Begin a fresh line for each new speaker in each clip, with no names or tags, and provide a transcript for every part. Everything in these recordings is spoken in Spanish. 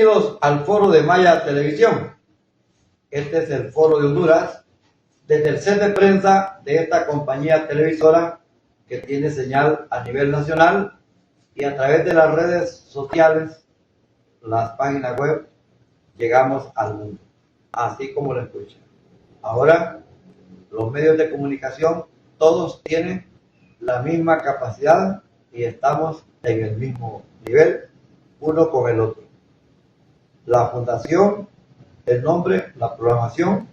Bienvenidos al foro de Maya Televisión. Este es el foro de Honduras, desde el set de prensa de esta compañía televisora que tiene señal a nivel nacional y a través de las redes sociales, las páginas web, llegamos al mundo, así como lo escuchan. Ahora, los medios de comunicación, todos tienen la misma capacidad y estamos en el mismo nivel, uno con el otro. La fundación, el nombre, la programación,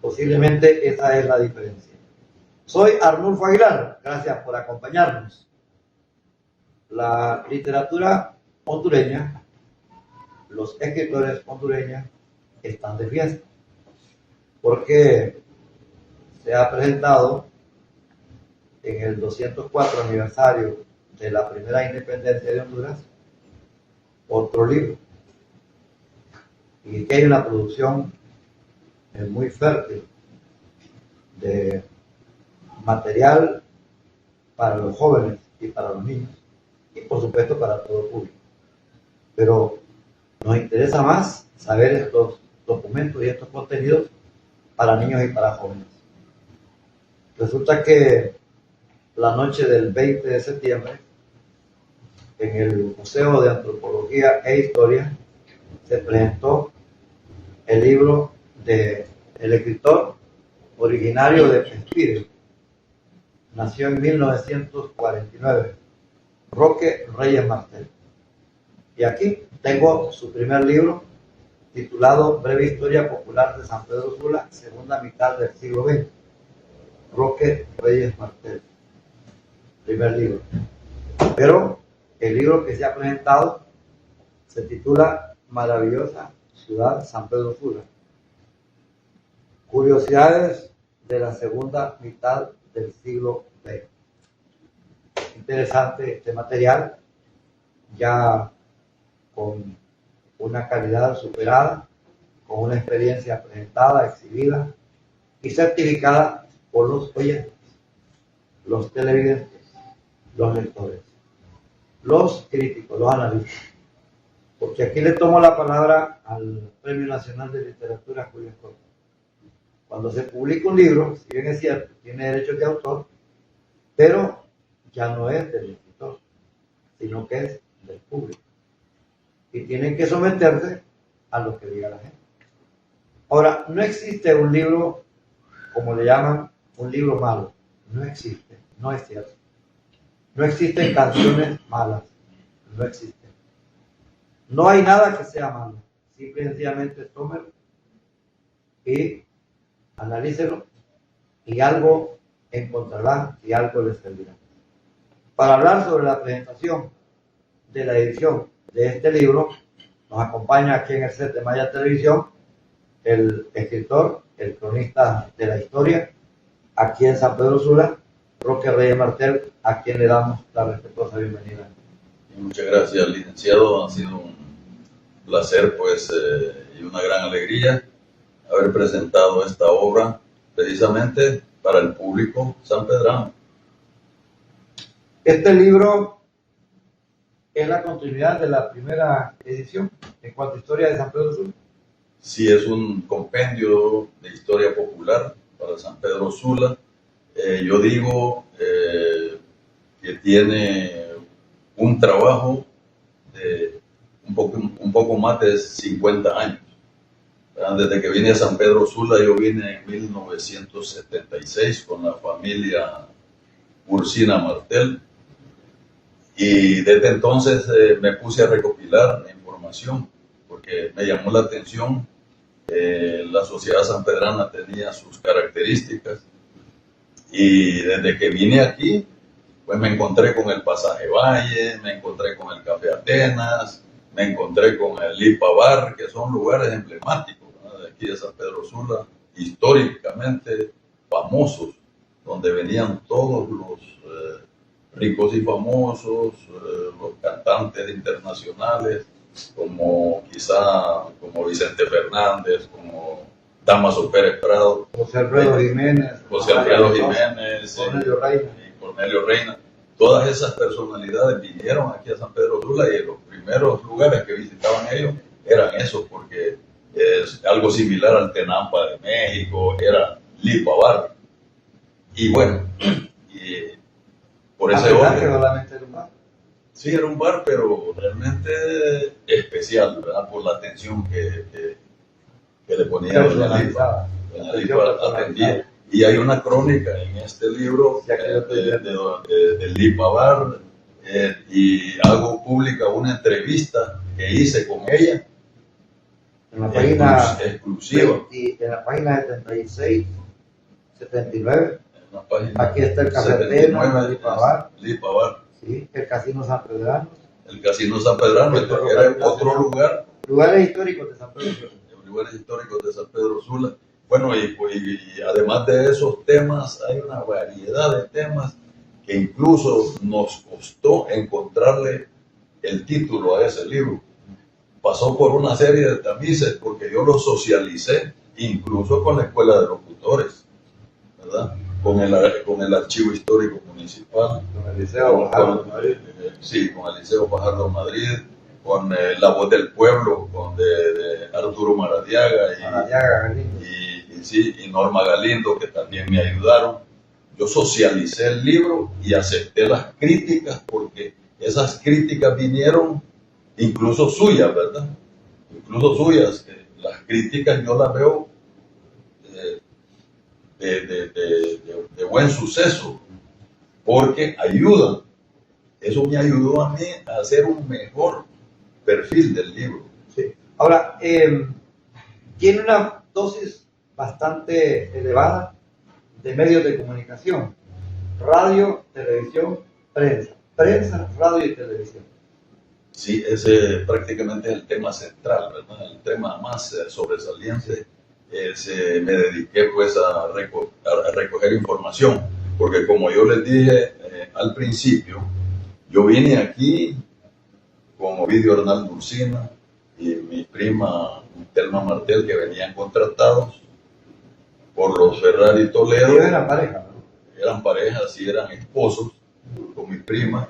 posiblemente esa es la diferencia. Soy Arnulfo Aguilar, gracias por acompañarnos. La literatura hondureña, los escritores hondureños están de fiesta, porque se ha presentado en el 204 aniversario de la primera independencia de Honduras otro libro, y que hay una producción muy fértil de material para los jóvenes y para los niños, y por supuesto para todo el público. Pero nos interesa más saber estos documentos y estos contenidos para niños y para jóvenes. Resulta que la noche del 20 de septiembre, en el Museo de Antropología e Historia, se presentó el libro del escritor originario de Pespire. Nació en 1949, Roque Reyes Martel. Y aquí tengo su primer libro, titulado Breve Historia Popular de San Pedro Sula, segunda mitad del siglo XX. Roque Reyes Martel, primer libro. Pero el libro que se ha presentado se titula Maravillosa Ciudad San Pedro Sula. Curiosidades de la segunda mitad del siglo XX. Interesante este material, ya con una calidad superada, con una experiencia presentada, exhibida y certificada por los oyentes, los televidentes, los lectores, los críticos, los analistas. Porque aquí le tomo la palabra al Premio Nacional de Literatura Julio Escoto. Cuando se publica un libro, si bien es cierto, tiene derechos de autor, pero ya no es del escritor, sino que es del público. Y tienen que someterse a lo que diga la gente. Ahora, no existe un libro, como le llaman, un libro malo. No existe, no es cierto. No existen canciones malas, no existen. No hay nada que sea malo. Simple y sencillamente tómelo y analícelo y algo encontrarán y algo les servirá. Para hablar sobre la presentación de la edición de este libro, nos acompaña aquí en el set de Maya Televisión el escritor, el cronista de la historia, aquí en San Pedro Sula, Roque Reyes Martel, a quien le damos la respetuosa bienvenida.
Muchas gracias, licenciado. Ha sido un placer, y una gran alegría haber presentado esta obra precisamente para el público sanpedrano.
Este libro es la continuidad de la primera edición en cuanto a historia de San Pedro Sula.
Sí, es un compendio de historia popular para San Pedro Sula. Yo digo que tiene un trabajo de un poco más de 50 años. Desde que vine a San Pedro Sula, yo vine en 1976 con la familia Ursina Martel, y desde entonces me puse a recopilar información porque me llamó la atención. La sociedad sanpedrana tenía sus características, y desde que vine aquí pues me encontré con el Pasaje Valle, me encontré con el Café Atenas, me encontré con el Lipa Bar, que son lugares emblemáticos, ¿no?, de aquí de San Pedro Sula, históricamente famosos, donde venían todos los ricos y famosos, los cantantes internacionales, como Vicente Fernández, como Damaso Pérez Prado,
José Alfredo Jiménez,
y Cornelio Reina. todas esas personalidades vinieron aquí a San Pedro Sula y los primeros lugares que visitaban ellos eran esos, porque es algo similar al Tenampa de México, era Lipa Bar. Y bueno, y por ese orden. Sí, era un bar, pero realmente especial, ¿verdad? Por la atención que le ponía Doña Lipa. Doña Lipa atendía. Y hay una crónica en este libro de Lipa Bar, y hago pública una entrevista que hice con ella.
En la página
exclusiva.
En la página 76, 79.
En la página
aquí está el Cafetero, Lipa Bar.
Lipa Bar.
Sí, el Casino San Pedrano.
El Casino San Pedrano, era otro lugar.
Lugares históricos de San Pedro Sula.
Lugares históricos de San Pedro Sula. Bueno, y además de esos temas, hay una variedad de temas que incluso nos costó encontrarle el título a ese libro. Pasó por una serie de tamices porque yo lo socialicé, incluso con la Escuela de Locutores, ¿verdad? Con el Archivo Histórico Municipal.
Con el Liceo Fajardo Madrid.
Sí, con el Liceo Fajardo Madrid, con La Voz del Pueblo, de Arturo Maradiaga y Norma Galindo, que también me ayudaron. Yo socialicé el libro y acepté las críticas, porque esas críticas vinieron incluso suyas, ¿verdad? Incluso suyas. Las críticas yo las veo de buen suceso, porque ayudan. Eso me ayudó a mí a hacer un mejor perfil del libro.
Sí. Ahora, tiene una dosis bastante elevada de medios de comunicación: radio, televisión, prensa, radio y televisión.
Sí, ese prácticamente es el tema central, ¿verdad? El tema más sobresaliente. Me dediqué pues a recoger información, porque como yo les dije al principio, yo vine aquí con Ovidio Hernán Ursina y mi prima Telma Martel, que venían contratados por los Ferrari Toledo.
Ellos eran pareja, ¿no?
Eran parejas y eran esposos con mi prima.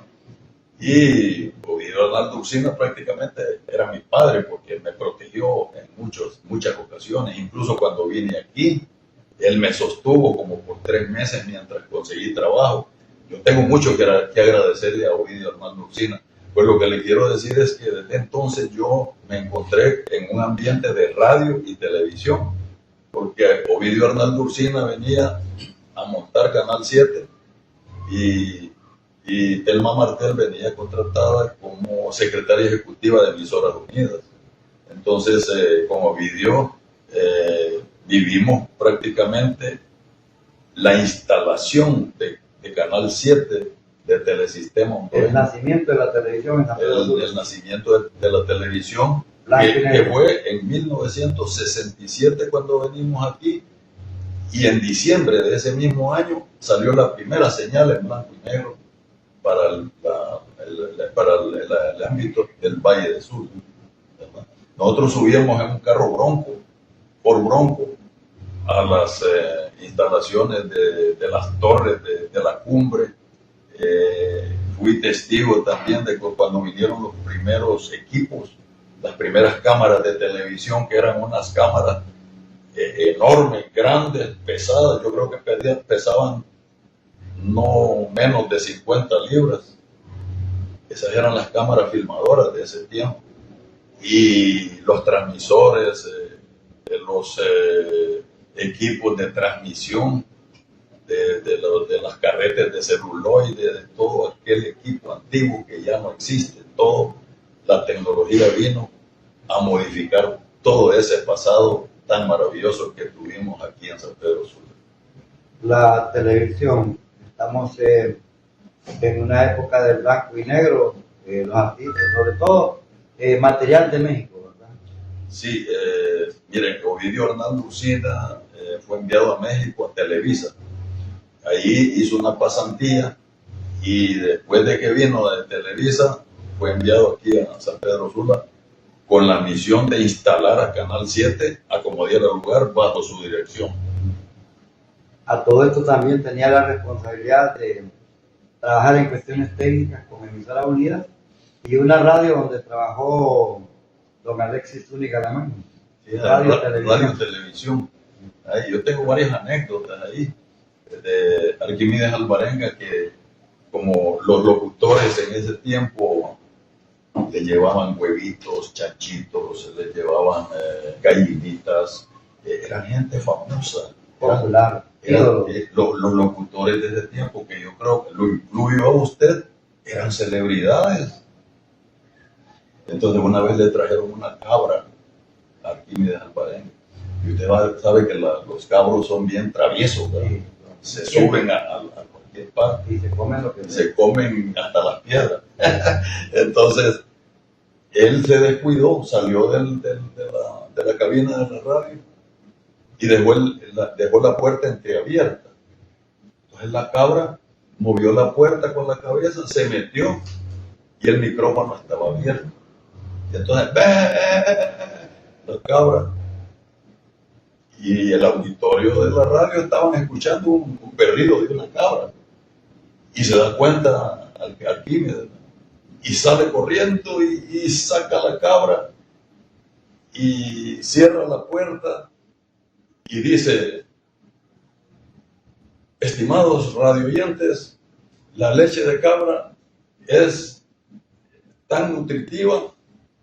Y Ovidio Hernán Ursina prácticamente era mi padre, porque me protegió en muchas ocasiones. Incluso cuando vine aquí, él me sostuvo como por 3 meses mientras conseguí trabajo. Yo tengo mucho que agradecerle a Ovidio Hernán Ursina. Pues lo que le quiero decir es que desde entonces yo me encontré en un ambiente de radio y televisión, porque Ovidio Hernán Ursina venía a montar Canal 7 y Telma Martel venía contratada como secretaria ejecutiva de Emisoras Unidas. Entonces, con Ovidio vivimos prácticamente la instalación de Canal 7 de Telesistema Hondureño.
El nacimiento de la televisión en San Pedro Sula.
El nacimiento de la televisión, que fue en 1967 cuando venimos aquí, y en diciembre de ese mismo año salió la primera señal en blanco y negro para el ámbito del Valle de Sula. Nosotros subíamos en un carro por Bronco, a las instalaciones de las torres de la cumbre. Fui testigo también de cuando vinieron los primeros equipos, las primeras cámaras de televisión, que eran unas cámaras enormes, grandes, pesadas. Yo creo que pesaban no menos de 50 libras. Esas eran las cámaras filmadoras de ese tiempo. Y los transmisores, los equipos de transmisión de las carretas de celuloide, de todo aquel equipo antiguo que ya no existe. Todo, la tecnología vino a modificar todo ese pasado tan maravilloso que tuvimos aquí en San Pedro Sula.
La televisión, estamos en una época de blanco y negro, los artistas, sobre todo material de México, ¿verdad?
Sí, miren, Ovidio Hernán Ursina fue enviado a México, a Televisa. Allí hizo una pasantía y después de que vino de Televisa fue enviado aquí a San Pedro Sula con la misión de instalar a Canal 7 a como diera lugar bajo su dirección.
A todo esto también tenía la responsabilidad de trabajar en cuestiones técnicas con Emisoras Unidas y una radio donde trabajó don Alexis Zúñiga Alamán.
Sí, radio televisión. Ahí, yo tengo varias anécdotas ahí de Arquímedes Alvarenga, que como los locutores en ese tiempo le llevaban huevitos, chanchitos, le llevaban gallinitas, eran gente famosa,
popular.
Los locutores de ese tiempo, que yo creo que lo incluyo a usted, eran celebridades. Entonces una vez le trajeron una cabra a Arquímedes Alvarenga, y usted sabe que los cabros son bien traviesos, ¿verdad? Sí. Se suben a cualquier parte
y se comen lo que
se comen hasta las piedras. Entonces él se descuidó, salió de la cabina de la radio y dejó la puerta entreabierta. Entonces la cabra movió la puerta con la cabeza, se metió y el micrófono estaba abierto. Y entonces la cabra y el auditorio de la radio estaban escuchando un berrido de una cabra, y se da cuenta Arquímedes y sale corriendo y saca la cabra y cierra la puerta y dice: estimados radioyentes, la leche de cabra es tan nutritiva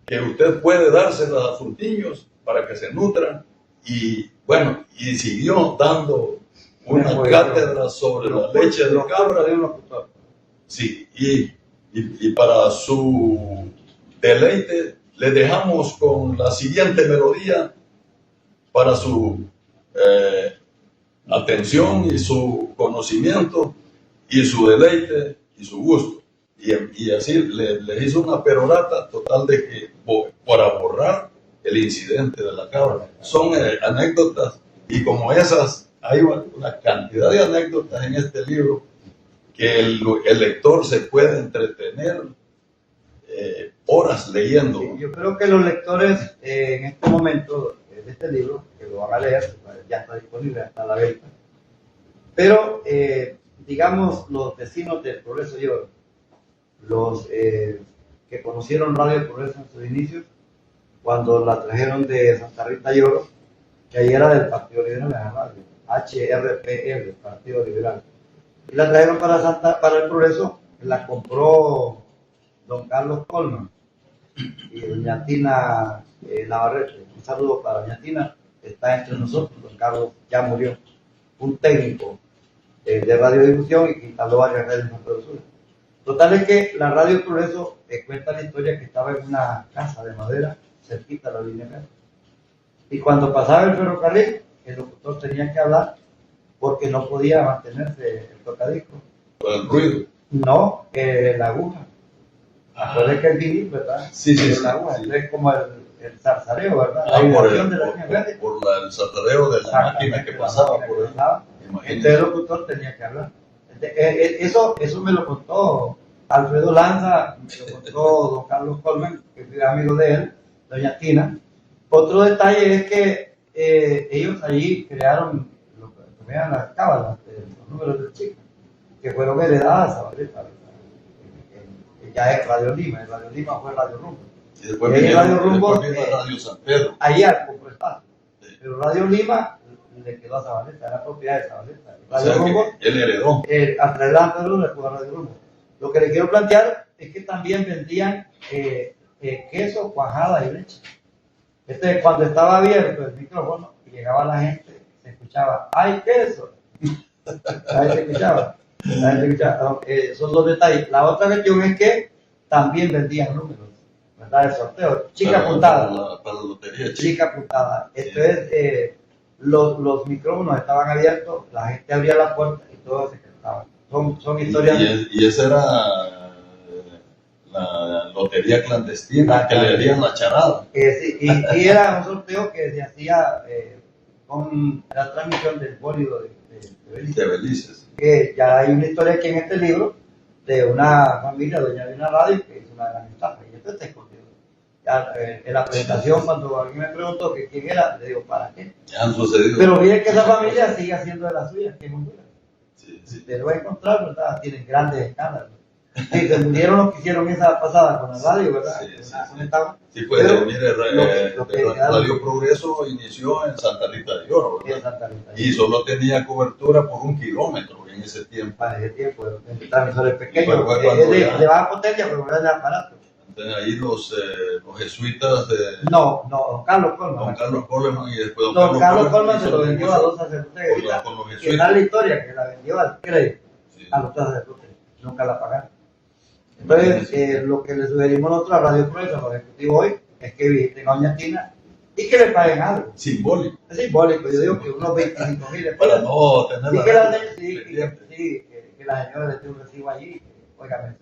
que usted puede dársela a sus niños para que se nutran. Y bueno, y siguió dando una cátedra sobre la leche de cabra de un locutor. Sí, y para su deleite le dejamos con la siguiente melodía para su atención y su conocimiento y su deleite y su gusto. Y así le hizo una perorata total de que para borrar el incidente de la cabra. Son anécdotas, y como esas hay una cantidad de anécdotas en este libro que el lector se puede entretener horas leyendo.
Sí, yo creo que los lectores en este momento de este libro, que lo van a leer, ya está disponible, hasta la venta, pero digamos los vecinos del Progreso Lloro, los que conocieron Radio Progreso en sus inicios, cuando la trajeron de Santa Rita Lloro, que ahí era del Partido Liberal de la radio, HRPL, Partido Liberal, y la trajeron para el Progreso, la compró don Carlos Colman y doña Tina Navarrete. Un saludo para doña Tina, está entre nosotros. Don Carlos ya murió, un técnico de radiodifusión y que instaló varias redes en San Pedro Sula. Total es que la Radio Progreso cuenta la historia que estaba en una casa de madera cerquita de la línea de metro. Y cuando pasaba el ferrocarril, el locutor tenía que hablar porque no podía mantenerse el tocadisco.
¿Por el ruido?
No, la aguja. Acuérdate que el vinil, ¿verdad?
Sí, sí,
la aguja.
Sí.
Es como el zarzareo, ¿verdad? La
por
vibración de la línea verde.
Por el zarzareo de la máquina que pasaba por él.
Entonces el locutor tenía que hablar. Eso me lo contó Alfredo Lanza, me lo contó don Carlos Colmen, que fui amigo de él, doña Tina. Otro detalle es que ellos allí crearon lo que eran las cábalas, los números del chico, que fueron heredadas a Valeta. Ya es Radio Lima, en Radio Lima fue Radio Rumbo.
Y después vino
Radio
San Pedro.
Allá compró espacio. Sí. Pero Radio Lima le quedó a Zabaleta, era propiedad de Zabaleta. Radio Rumbo,
él heredó.
Atlanta le fue a Radio Rumbo. Lo que le quiero plantear es que también vendían queso, cuajada y leche. Cuando estaba abierto el micrófono y llegaba la gente, se escuchaba: ¡ay, queso! Ahí se escuchaba. Son los detalles. La otra cuestión es que también vendían números, ¿verdad? El sorteo, chica puntada.
Para la lotería,
chica puntada. Entonces, los micrófonos estaban abiertos, la gente abría la puerta y todos se cantaban. Son historias.
Y esa era la lotería clandestina, que le darían la charada.
Sí, y era un sorteo que se hacía con la transmisión del bólido de Belice.
De Belice.
Que ya hay una historia aquí en este libro de una familia dueña de una radio que hizo una gran estafa, y esto está escondido. Ya, en la presentación, cuando alguien me preguntó que quién era, le digo: ¿para qué?
Ya han sucedido.
Pero miren que esa familia sigue haciendo de las suyas, que es Honduras.
Sí. sí.
Usted va a encontrar, ¿verdad? Tienen grandes escándalos. Sí, se murieron los que hicieron esa pasada con la radio, ¿verdad?
Sí, pues mire,
quedaron,
Radio Progreso inició en Santa Rita de Oro, ¿verdad?
En Santa Rita.
Y solo tenía cobertura por 1 kilómetro en ese tiempo.
Para ese tiempo, en transmisores pequeños,
de
baja potencia, pero no es de aparato.
Entonces ahí los jesuitas de...
No, don Carlos Colman.
Don Carlos Colman y después
don Carlos Colman se lo vendió a 2 sacerdotes.
Con los jesuitas.
Que tal la historia, que la vendió al crédito,
sí,
a los sacerdotes. Nunca la pagaron. Entonces, lo que le sugerimos nosotros a Radio Progreso, a los ejecutivos hoy, es que visiten a Doña Tina y que le paguen algo.
Simbólico.
Es simbólico, yo digo que unos 25,000
para no tener
la que la señora le dé un recibo allí, oiga,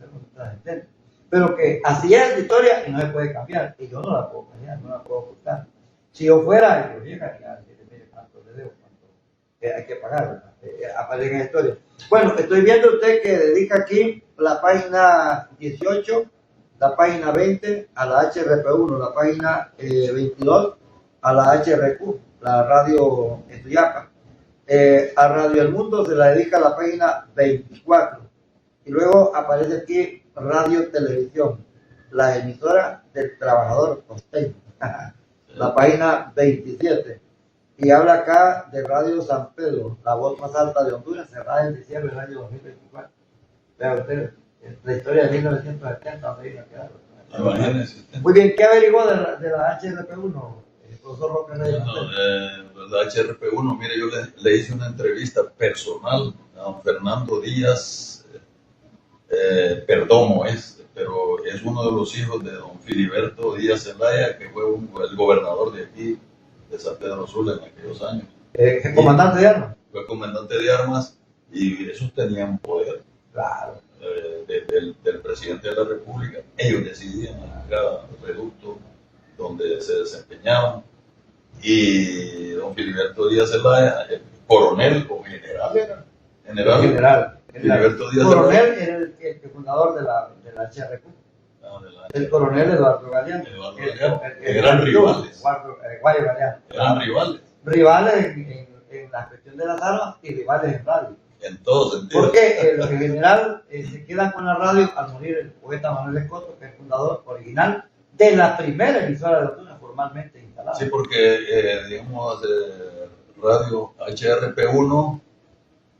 pero que así es la historia y no se puede cambiar, y yo no la puedo cambiar, no la puedo ocultar. Si yo fuera, yo llegaría a decirle, mire, cuánto le debo, cuánto hay que pagar, aparece en la historia. Bueno, estoy viendo usted que dedica aquí la página 18, la página 20 a la HRP1, la página 22 a la HRQ, la radio Estuyapa. A Radio El Mundo se la dedica la página 24. Y luego aparece aquí Radio Televisión, la emisora del trabajador costeño, la página 27. Y habla acá de Radio San Pedro, la voz más alta de Honduras, cerrada en diciembre del año 2024. Vean ustedes, la historia de 1970, donde iba a quedar.
Imagínense.
Muy bien, ¿qué averiguó de la HRP1? Profesor Roque Reyes.
La HRP1, mire, yo le hice una entrevista personal a don Fernando Díaz Perdomo, pero es uno de los hijos de don Filiberto Díaz Zelaya, que fue el gobernador de aquí, de San Pedro Sula en aquellos años.
¿Comandante de armas?
Fue comandante de armas y esos tenían poder.
Claro.
Del presidente de la República. Ellos decidían en cada reducto donde se desempeñaban. Y don Filiberto Díaz Zelaya, coronel o general era.
General.
Filiberto Díaz
coronel era el fundador de la HRQ. El coronel Eduardo Galeano.
Eran rivales.
Guayo Galeano.
Eran rivales.
Rivales en la cuestión de las armas y rivales en radio.
En todo sentido.
Porque en general se queda con la radio al morir el poeta Manuel Escoto, que es fundador original de la primera emisora de Honduras formalmente instalada.
Sí, porque digamos Radio HRP1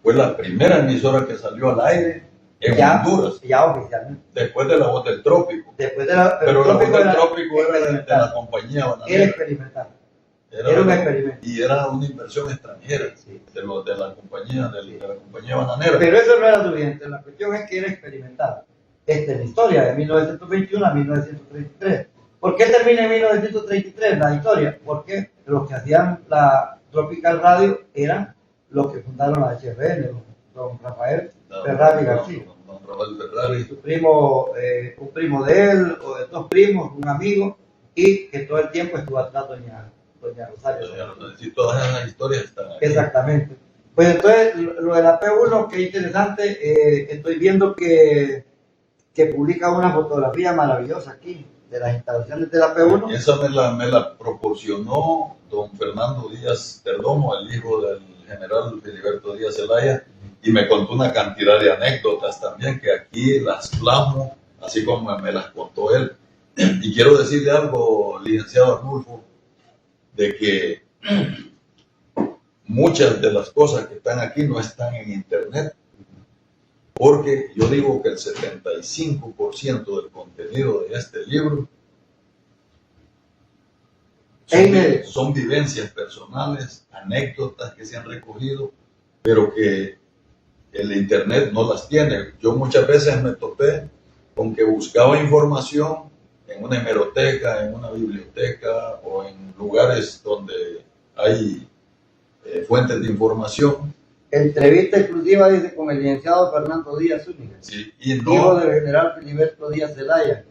fue la primera emisora que salió al aire en Honduras.
Ya oficialmente.
Después de La Voz del Trópico.
Pero la
Voz del Trópico era de la compañía bananera.
Era experimental. Era un experimento.
Y era una inversión extranjera, sí, de la compañía bananera.
Pero eso no era suficiente. La cuestión es que era experimental. Esta es la historia de 1921 a 1933. ¿Por qué termina en 1933 la historia? Porque los que hacían la Tropical Radio eran los que fundaron la HRN, don Rafael Ferrari García.
Don Rafael Ferrari.
Su primo, un primo de él, o de 2 primos, un amigo, y que todo el tiempo estuvo atrás doña Rosario.
Sí, todas esas historias están aquí.
Exactamente. Pues entonces, lo de la P1, qué interesante. Estoy viendo que publica una fotografía maravillosa aquí de las instalaciones de la P1.
Esa me la proporcionó don Fernando Díaz Perdomo, el hijo del general Filiberto Díaz Zelaya, y me contó una cantidad de anécdotas también que aquí las plasmo, así como me las contó él. Y quiero decirle algo, licenciado Arnulfo, de que muchas de las cosas que están aquí no están en internet, porque yo digo que el 75% del contenido de este libro son vivencias personales, anécdotas que se han recogido, pero que el internet no las tiene. Yo muchas veces me topé con que buscaba información en una hemeroteca, en una biblioteca o en lugares donde hay fuentes de información.
Entrevista exclusiva, dice, con el licenciado Fernando Díaz Zúñiga,
sí,
hijo del general Filiberto Díaz Zelaya.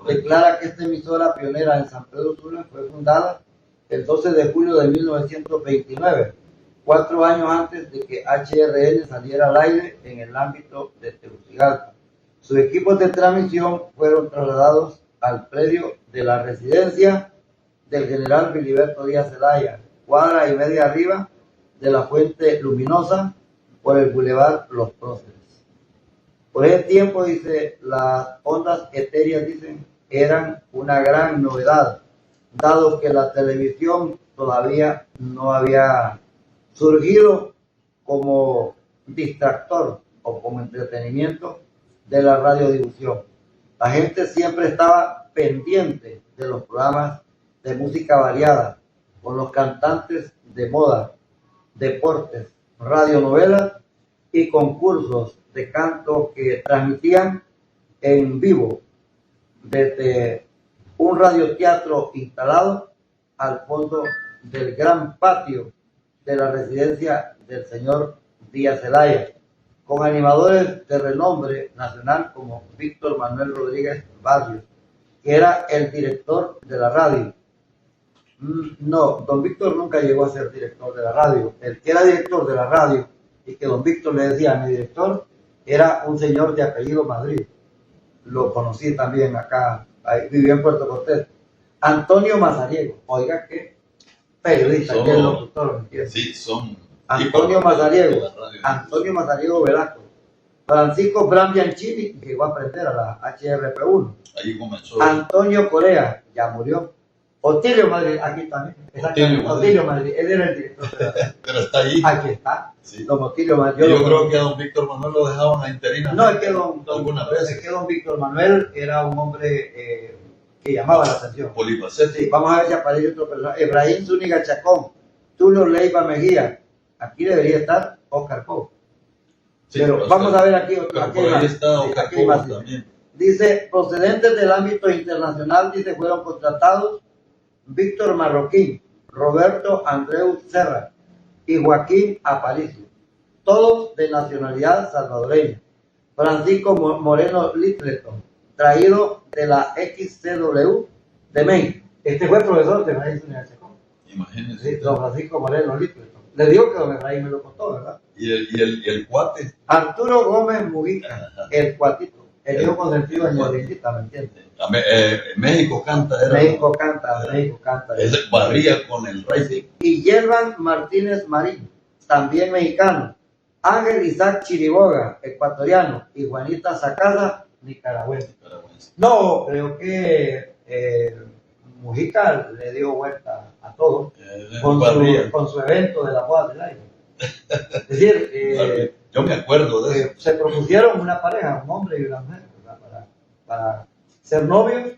Declara que esta emisora pionera en San Pedro Sula fue fundada el 12 de julio de 1929, 4 años antes de que HRN saliera al aire en el ámbito de Tegucigalpa. Sus equipos de transmisión fueron trasladados al predio de la residencia del general Filiberto Díaz Zelaya, cuadra y media arriba de la Fuente Luminosa, por el Boulevard Los Próceres. Por ese tiempo, dice, las ondas etéreas, dicen, eran una gran novedad, dado que la televisión todavía no había surgido como distractor o como entretenimiento de la radiodifusión. La gente siempre estaba pendiente de los programas de música variada, con los cantantes de moda, deportes, radionovelas y concursos de canto que transmitían en vivo desde un radioteatro instalado al fondo del gran patio de la residencia del señor Díaz Zelaya, con animadores de renombre nacional como Víctor Manuel Rodríguez Barrios, que era el director de la radio. No, don Víctor nunca llegó a ser director de la radio. El que era director de la radio y que don Víctor le decía a mi director era un señor de apellido Madrid. Lo conocí también acá, ahí, vivía en Puerto Cortés. Antonio Mazariego, oiga qué periodista, qué locutor, ¿entiendes?
Sí, son
Antonio Mazariego, Antonio Mazariego Velasco, Francisco Bram Bianchini, que llegó a aprender a la HRP1.
Ahí comenzó.
Antonio Corea, ya murió. Otilio Madrid, aquí también. Otilio Madrid, él era el director de la...
Pero está ahí.
Aquí está.
Sí.
Don Otilio Madrid.
Yo creo que a don Víctor Manuel lo dejaban a interina.
No, es que
algunas veces.
Es que don Víctor Manuel era un hombre que llamaba la atención.
Polifacético.
Sí, vamos a ver si aparece otro personaje. Efraín Zúñiga Chacón, Tulio Leiva Mejía. Aquí debería estar Oscar Cobo. Sí, pero vamos a ver aquí otro. Aquí
ahí está Oscar Cobo también.
Dice, procedentes del ámbito internacional, dice, fueron contratados Víctor Marroquín, Roberto Andreu Serra y Joaquín Aparicio, todos de nacionalidad salvadoreña. Francisco Moreno Littleton, traído de la XCW de Maine. Este fue profesor de Efraín Zúñiga Chacón.
Imagínense.
Sí, don Francisco Moreno Littleton. Le digo que don Efraín me lo contó, ¿verdad?
¿Y el cuate?
Arturo Gómez Mujica, el cuatito. El hijo consentido de Ñorindita, ¿me entiendes?
México canta, era.
México canta.
Ese barría con el Racing.
Y Yervan Martínez Marín, también mexicano. Ángel Isaac Chiriboga, ecuatoriano. Y Juanita Sacasa, nicaragüense. No, creo que Mujica le dio vuelta a todo con su evento de la boda del aire. Es decir,
yo me acuerdo de eso.
Se propusieron una pareja, un hombre y una mujer, para ser novios,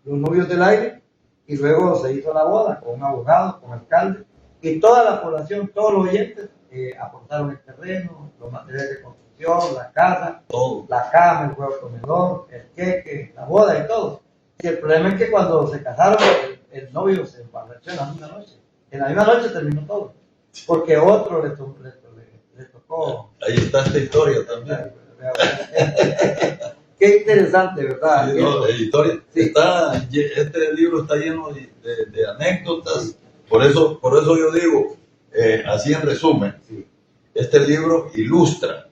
los novios del aire, y luego se hizo la boda con un abogado, con alcalde, y toda la población, todos los oyentes aportaron el terreno, los materiales de construcción, la casa,
todo.
La cama, el juego comedor, el queque, la boda y todo. Y el problema es que cuando se casaron, el novio se emborrachó en la misma noche. En la misma noche terminó todo, porque otro le tocó.
Ahí está esta historia también.
Qué interesante, ¿verdad?
Sí, no, historia.
Sí.
Este libro está lleno de anécdotas. Por eso yo digo, así en resumen,
sí.
Este libro ilustra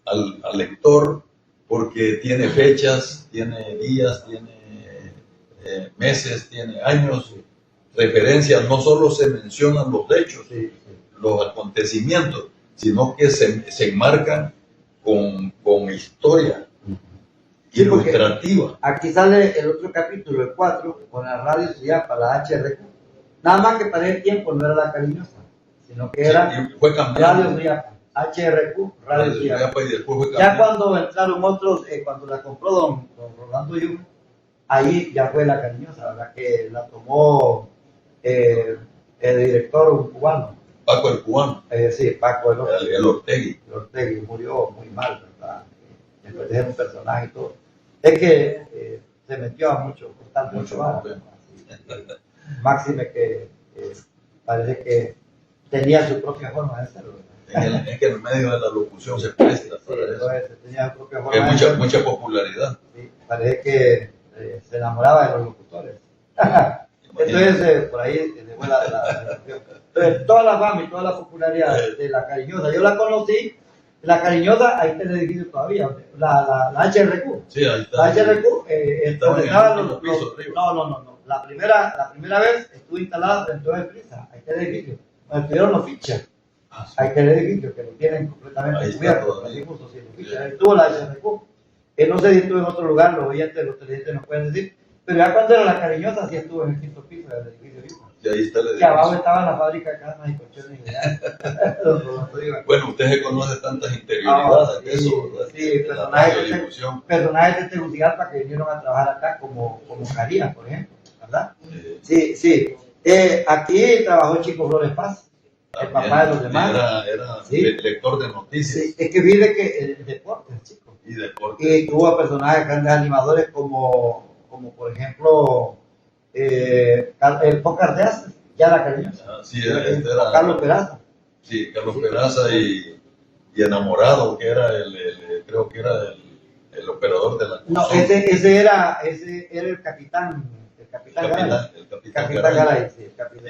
al lector porque tiene fechas, tiene días, tiene meses, tiene años, referencias. No solo se mencionan los hechos, los acontecimientos, sino que se enmarcan con historia ilustrativa.
Aquí sale el otro capítulo, el 4, con la radio Suyapa, la HRQ. Nada más que para el tiempo no era la Cariñosa, sino que era
fue cambiando.
Radio Suyapa, HRQ, Radio Suyapa.
Y después fue
ya cuando entraron otros, cuando la compró don Rolando Yuma, ahí ya fue la Cariñosa, ¿verdad? Que la tomó el director, un cubano.
Paco el cubano.
Sí, Paco el
Ortegui.
El Ortegui murió muy mal, ¿verdad? Después de ser un personaje y todo. Es que se metió a mucho más. Máxime que parece que tenía su propia forma de hacerlo.
Es que en el medio de la locución se presta para eso.
Tenía su propia forma
de hacerlo. Mucha popularidad.
Sí, parece que se enamoraba de los locutores. Entonces, por ahí se fue la entonces, toda la fama y toda la popularidad de la Cariñosa, yo la conocí. La Cariñosa, ahí está el edificio todavía, la HRQ.
Sí, ahí está.
La HRQ,
los pisos arriba.
No. La primera vez estuvo instalada frente a el Prisa, ahí está el edificio, donde estuvieron los fichas. Aquel edificio que lo tienen
Ahí
completamente
está
cubierto,
todavía.
así justo, sí,
Sí.
ahí estuvo la SRQ. No sé si estuvo en otro lugar, los oyentes, los televidentes nos pueden decir, pero ya cuando era la Cariñosa sí estuvo en el quinto piso del edificio Yuca.
Y ahí está el
Y
edificio.
abajo estaba la fábrica de camas y colchones ideales.
Bueno, usted se conoce tantas interioridades de eso, ¿verdad?
Sí,
De la radiodifusión.
personajes de Tegucigalpa que vinieron a trabajar acá, como Carías, por ejemplo, ¿verdad?
Sí.
Sí. Aquí trabajó Chico Flores Paz, el papá de los demás.
Era
Sí.
lector de noticias.
Sí, es que vive que el deporte, chico.
Y deporte.
Y tuvo a personajes grandes animadores como por ejemplo, el Pócar de Aces, ya la cariñosa.
Sí, era
Carlos Peraza.
Sí, Carlos Peraza y enamorado, que era creo que era el operador de la
No,
cruzón.
ese era el capitán. El capitán
Garay.
Sí, el capitán.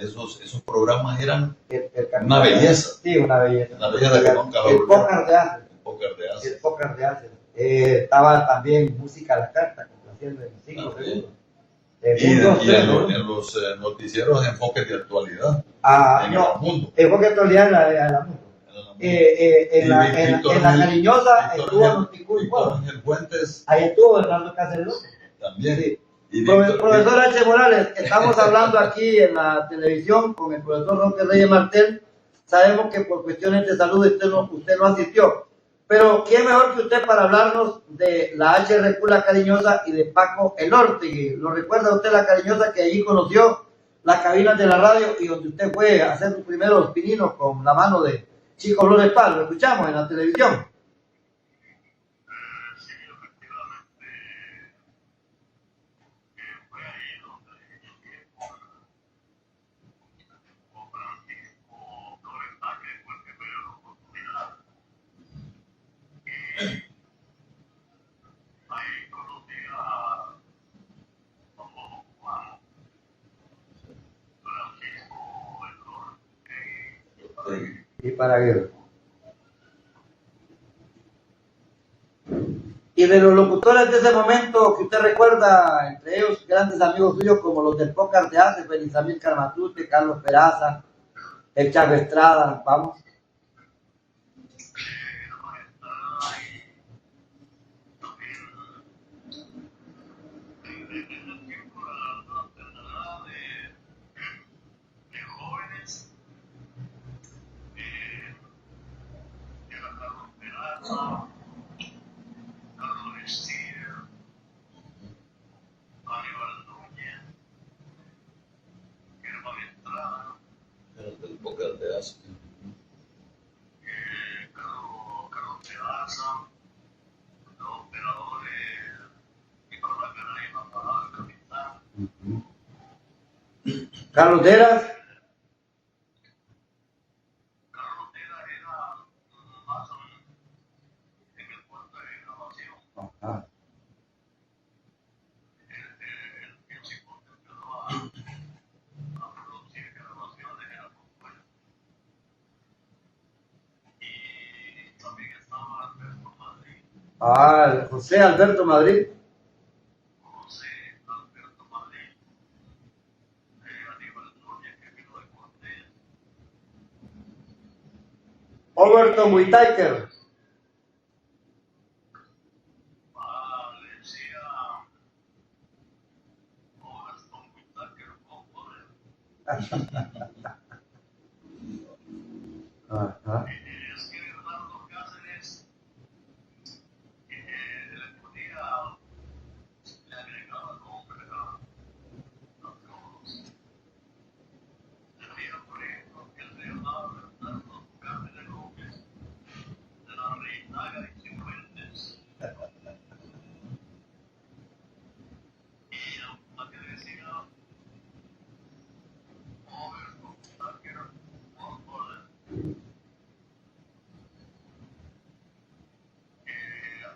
Esos programas eran
el
una belleza.
Sí, una belleza.
Una belleza que nunca va a
El
volver.
Pócar de Aces.
El
El Pócar de Aces. Estaba también música a la carta, complaciendo en 5 segundos.
Y en los noticieros de enfoque de actualidad. En el mundo.
Enfoque de actualidad en la mundo. En la Cariñosa estuvo Noticul.
Víctor Ángel Fuentes.
Ahí estuvo Hernando Cáceres.
También.
Sí.
Y
Profesor H. Morales, estamos hablando aquí en la televisión con el profesor Roque Reyes Martel. Sabemos que por cuestiones de salud usted no asistió. Pero ¿quién mejor que usted para hablarnos de la HRQ La Cariñosa y de Paco Elortegui? ¿Lo recuerda usted La Cariñosa, que allí conoció las cabinas de la radio y donde usted fue a hacer sus primeros pininos con la mano de Chico Flores Paz? Lo escuchamos en la televisión. Y para qué. Y de los locutores de ese momento que usted recuerda, entre ellos grandes amigos suyos como los del Pócar de Aces, Benizamil Carmatute, Carlos Peraza, el Chaco Estrada, vamos.
El Pócar de Aces.
Carlos Peraza, los operadores, Nicolás Garay, el capitán.
Carlos Deras.
Carlos Deras era más en el puerto de grabación.
Ajá.
El chico que empezó a producir grabaciones era muy bueno. Y también estaba Alberto Madrid.
José Alberto Madrid.
José Alberto Madrid. Aníbal Núñez, que vino de Cortés.
Overton Whitaker.
Valencia. Overton Whitaker, pobre.
Ajá.
Es que Hernando Cáceres le ponía, le agregaba nombre a todos. Tenía, por ejemplo, el de Hernando Cáceres López, de la Reinaga y Cifuentes. Y una que decía Overton Whitaker, pobre.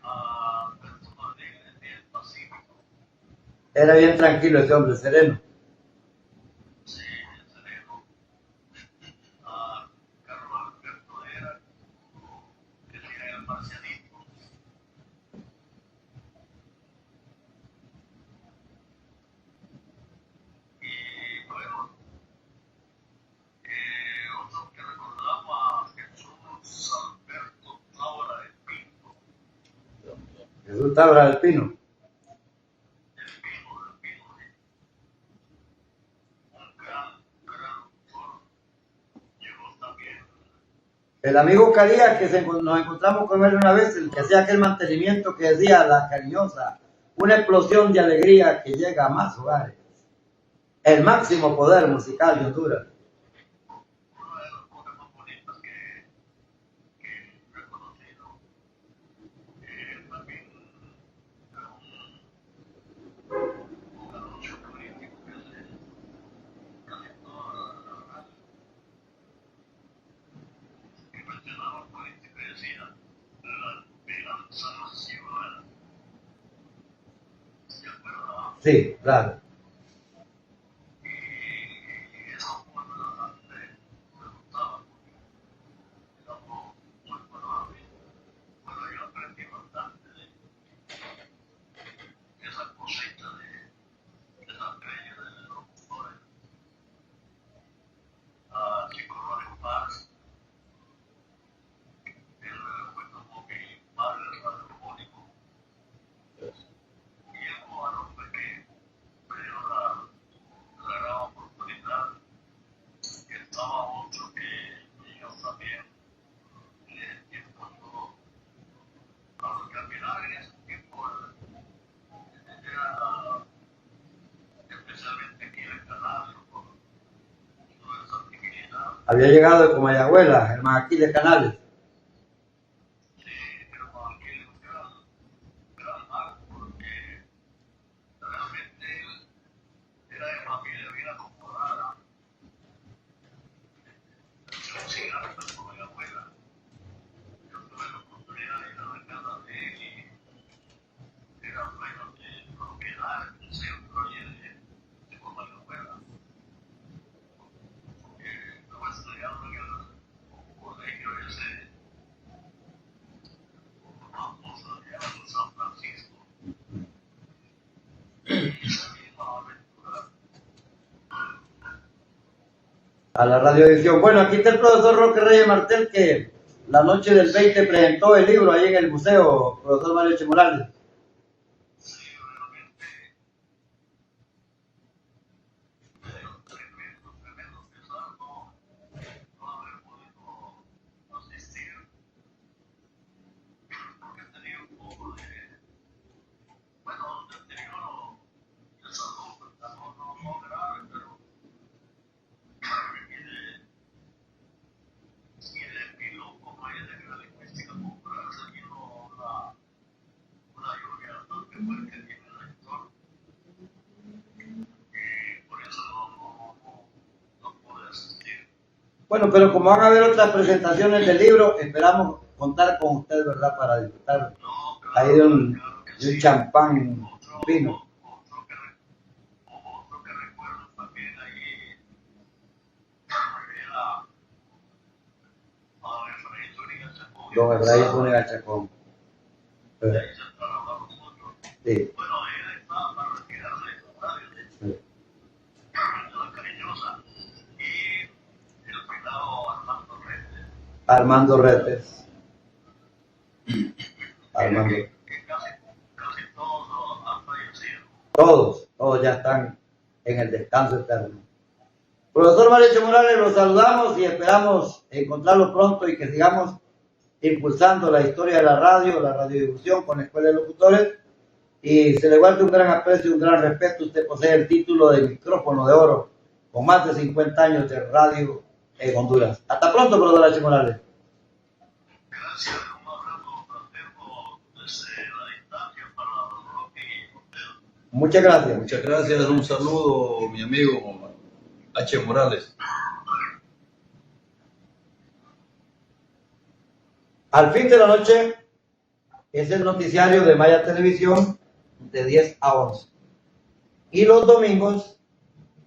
Alberto Madrid del Pacífico.
Era bien tranquilo ese hombre, sereno.
Sí, sereno. Carlos Alberto era que tenía el marcianito. Y bueno, otro que recordaba
Jesús Tabra del Pino. El amigo Carías, que nos encontramos con él una vez, el que hacía aquel mantenimiento que decía La Cariñosa, una explosión de alegría que llega a más hogares. El máximo poder musical de Honduras.
Una de las cosas más bonitas que he reconocido, también un anuncio político que se calentó a la radio, que mencionaba un político y decía, la esperanza ciudadana. ¿Se acuerda?
Sí, claro. Había llegado de Comayagüela, el Majaquil de Canales. A la radioedición. Bueno, aquí está el profesor Roque Reyes Martel, que la noche del 20 presentó el libro ahí en el museo, profesor Mario H. Morales. Bueno, pero como van a haber otras presentaciones del libro, esperamos contar con usted, ¿verdad? Para disfrutar ahí de un champán vino. Don Efraín Zúñiga Chacón. Sí. Sí. Armando Retes. Armando. Todos ya están en el descanso eterno. Profesor Mario H. Morales, los saludamos y esperamos encontrarlo pronto y que sigamos impulsando la historia de la radiodifusión con la Escuela de Locutores, y se le guarde un gran aprecio y un gran respeto. Usted posee el título de micrófono de oro con más de 50 años de radio en Honduras. Hasta pronto, profesor H. Morales.
Gracias, un abrazo fraterno desde la distancia para Roque y usted.
Muchas gracias.
Muchas gracias, un saludo, mi amigo H. Morales.
Al fin de la noche es el noticiario de Maya Televisión de 10 a 11. Y los domingos,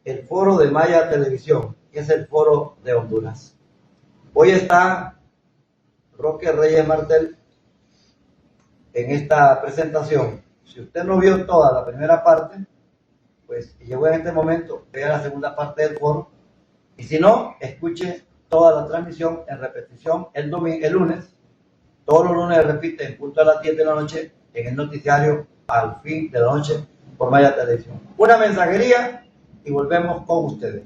el foro de Maya Televisión, que es el foro de Honduras. Hoy está Roque Reyes Martel en esta presentación. Si usted no vio toda la primera parte, pues llegó en este momento, vea la segunda parte del foro. Y si no, escuche toda la transmisión en repetición el lunes. Todos los lunes repite en punto a las 10 de la noche en el noticiario Al Fin de la Noche por Maya Televisión. Una mensajería y volvemos con ustedes.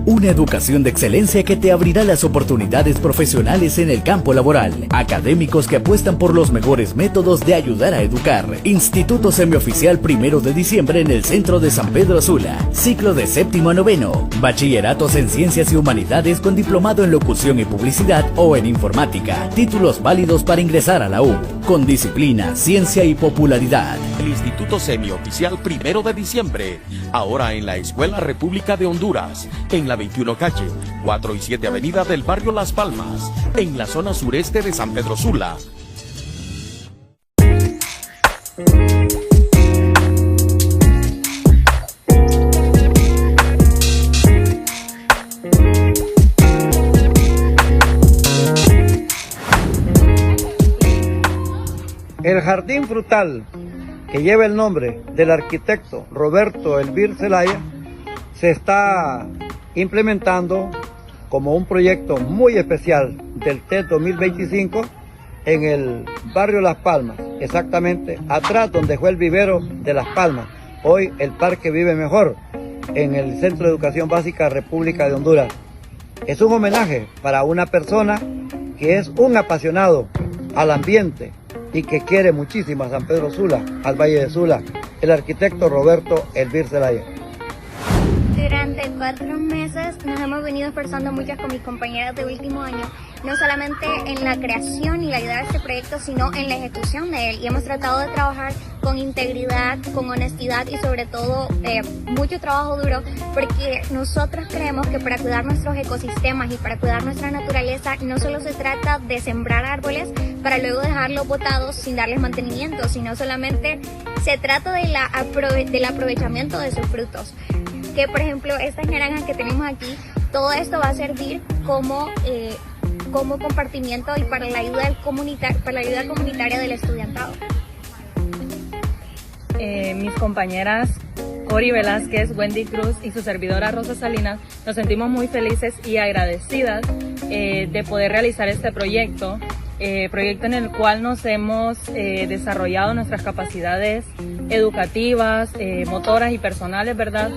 Una educación de excelencia que te abrirá las oportunidades profesionales en el campo laboral. Académicos que apuestan por los mejores métodos de ayudar a educar. Instituto Semioficial 1 de diciembre en el centro de San Pedro Sula. Ciclo de 7º a 9º. Bachilleratos en Ciencias y Humanidades con diplomado en Locución y Publicidad o en Informática. Títulos válidos para ingresar a la U. Con disciplina, ciencia y popularidad.
El Instituto Semioficial 1 de diciembre. Ahora en la Escuela República de Honduras. En la 21 calle, 4 y 7 avenida del barrio Las Palmas, en la zona sureste de San Pedro Sula.
El jardín frutal, que lleva el nombre del arquitecto Roberto Elvir Zelaya, se está implementando como un proyecto muy especial del TED 2025 en el barrio Las Palmas, exactamente atrás donde fue el vivero de Las Palmas, hoy el Parque Vive Mejor, en el Centro de Educación Básica República de Honduras. Es un homenaje para una persona que es un apasionado al ambiente y que quiere muchísimo a San Pedro Sula, al Valle de Sula, el arquitecto Roberto Elvir Zelaya.
Durante 4 meses nos hemos venido esforzando muchas con mis compañeras de último año, no solamente en la creación y la idea de este proyecto, sino en la ejecución de él. Y hemos tratado de trabajar con integridad, con honestidad y sobre todo mucho trabajo duro, porque nosotros creemos que para cuidar nuestros ecosistemas y para cuidar nuestra naturaleza no solo se trata de sembrar árboles para luego dejarlos botados sin darles mantenimiento, sino solamente se trata del aprovechamiento de sus frutos. Que por ejemplo estas naranjas que tenemos aquí, todo esto va a servir como compartimiento y para la ayuda comunitaria del estudiantado.
Mis compañeras Cori Velázquez, Wendy Cruz y su servidora Rosa Salinas nos sentimos muy felices y agradecidas de poder realizar este proyecto en el cual nos hemos desarrollado nuestras capacidades educativas, motoras y personales, ¿verdad?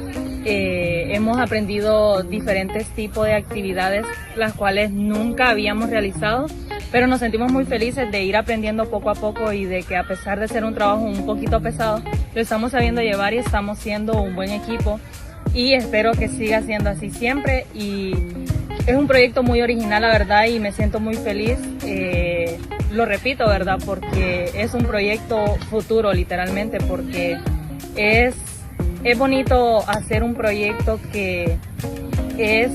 Hemos aprendido diferentes tipos de actividades, las cuales nunca habíamos realizado, pero nos sentimos muy felices de ir aprendiendo poco a poco y de que a pesar de ser un trabajo un poquito pesado, lo estamos sabiendo llevar y estamos siendo un buen equipo y espero que siga siendo así siempre. Y es un proyecto muy original, la verdad, y me siento muy feliz. Lo repito, ¿verdad? Porque es un proyecto futuro, literalmente, porque es bonito hacer un proyecto que es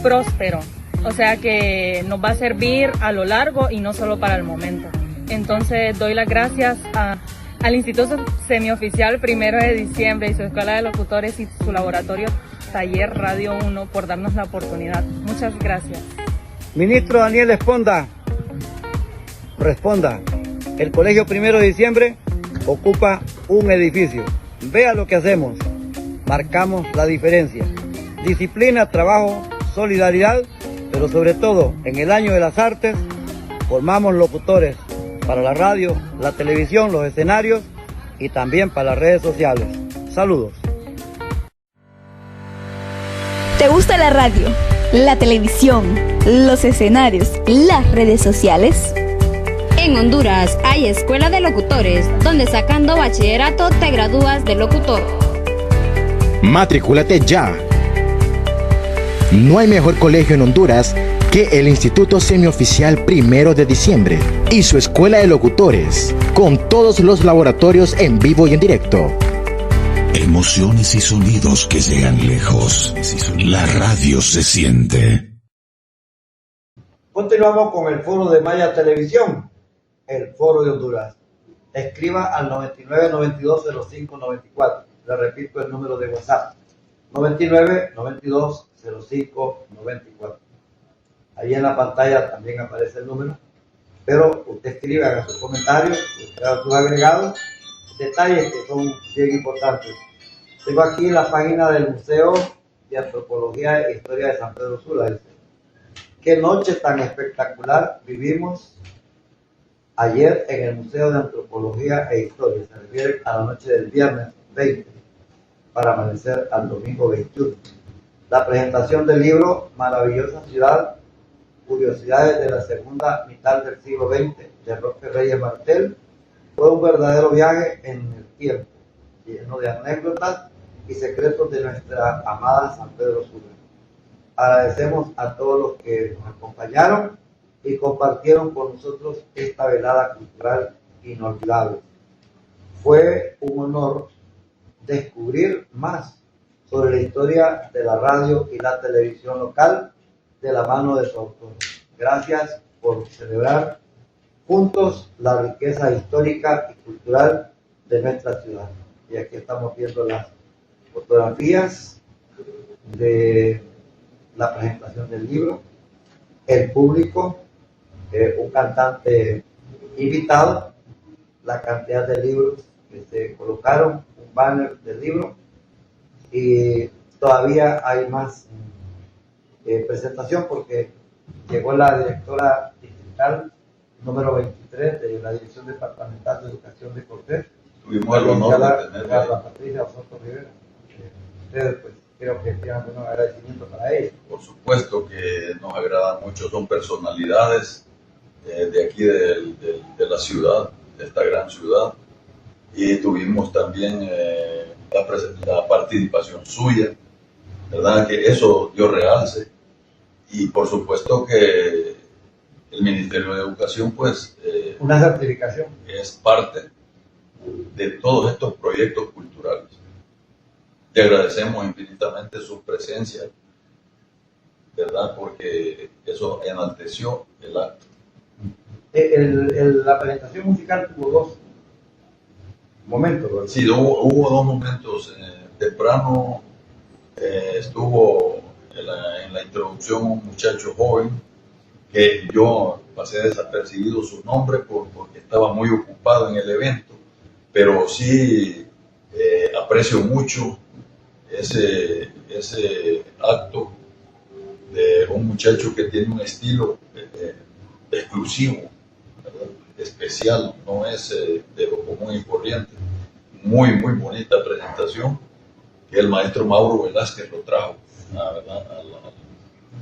próspero, o sea que nos va a servir a lo largo y no solo para el momento. Entonces doy las gracias al Instituto Semioficial 1 de diciembre y su Escuela de Locutores y su laboratorio Taller Radio 1 por darnos la oportunidad. Muchas gracias.
Ministro Daniel Esponda, responda. El Colegio 1 de diciembre ocupa un edificio. Vea lo que hacemos. Marcamos la diferencia. Disciplina, trabajo, solidaridad, pero sobre todo en el año de las artes formamos locutores para la radio, la televisión, los escenarios y también para las redes sociales. Saludos.
¿Te gusta la radio, la televisión, los escenarios, las redes sociales?
En Honduras hay Escuela de Locutores, donde sacando bachillerato te gradúas de locutor.
Matricúlate ya. No hay mejor colegio en Honduras que el Instituto Semioficial 1 de diciembre y su Escuela de Locutores, con todos los laboratorios en vivo y en directo.
Emociones y sonidos que llegan lejos. La radio se siente.
Continuamos con el foro de Maya Televisión, el foro de Honduras. Escriba al 99920594. Le repito el número de WhatsApp, 99920594. Ahí en la pantalla también aparece el número, pero usted escribe, haga sus comentarios, usted haga sus agregados, detalles que son bien importantes. Tengo aquí la página del Museo de Antropología e Historia de San Pedro Sula. Dice: qué noche tan espectacular vivimos ayer en el Museo de Antropología e Historia. Se refiere a la noche del viernes 20 para amanecer al domingo 21. La presentación del libro Maravillosa Ciudad, Curiosidades de la segunda mitad del siglo XX de Roque Reyes Martel fue un verdadero viaje en el tiempo, lleno de anécdotas y secretos de nuestra amada San Pedro Sula. Agradecemos a todos los que nos acompañaron y compartieron con nosotros esta velada cultural inolvidable. Fue un honor descubrir más sobre la historia de la radio y la televisión local de la mano de su autor. Gracias por celebrar juntos la riqueza histórica y cultural de nuestra ciudad. Y aquí estamos viendo las fotografías de la presentación del libro, el público, un cantante invitado, la cantidad de libros que se colocaron, un banner del libro, y todavía hay más presentación porque llegó la directora distrital número 23 de la Dirección Departamental de Educación de Cortés.
Tuvimos el honor de tener
Carla Patricia Osoto Rivera. Ustedes, pues, creo que tienen un agradecimiento para ella.
Por supuesto que nos agradan mucho, son personalidades de aquí de la ciudad, de esta gran ciudad, y tuvimos también la participación suya, ¿verdad? Que eso dio realce, y por supuesto que el Ministerio de Educación, pues,
una certificación,
es parte de todos estos proyectos culturales. Te agradecemos infinitamente su presencia, ¿verdad? Porque eso enalteció el acto.
La presentación musical tuvo dos momentos, ¿verdad?
Sí, hubo dos momentos. Temprano estuvo en la introducción un muchacho joven que yo pasé desapercibido su nombre porque estaba muy ocupado en el evento, pero sí aprecio mucho ese acto de un muchacho que tiene un estilo exclusivo, ¿verdad? Especial, no es de lo común y corriente. Muy bonita presentación que el maestro Mauro Velázquez lo trajo, ¿verdad?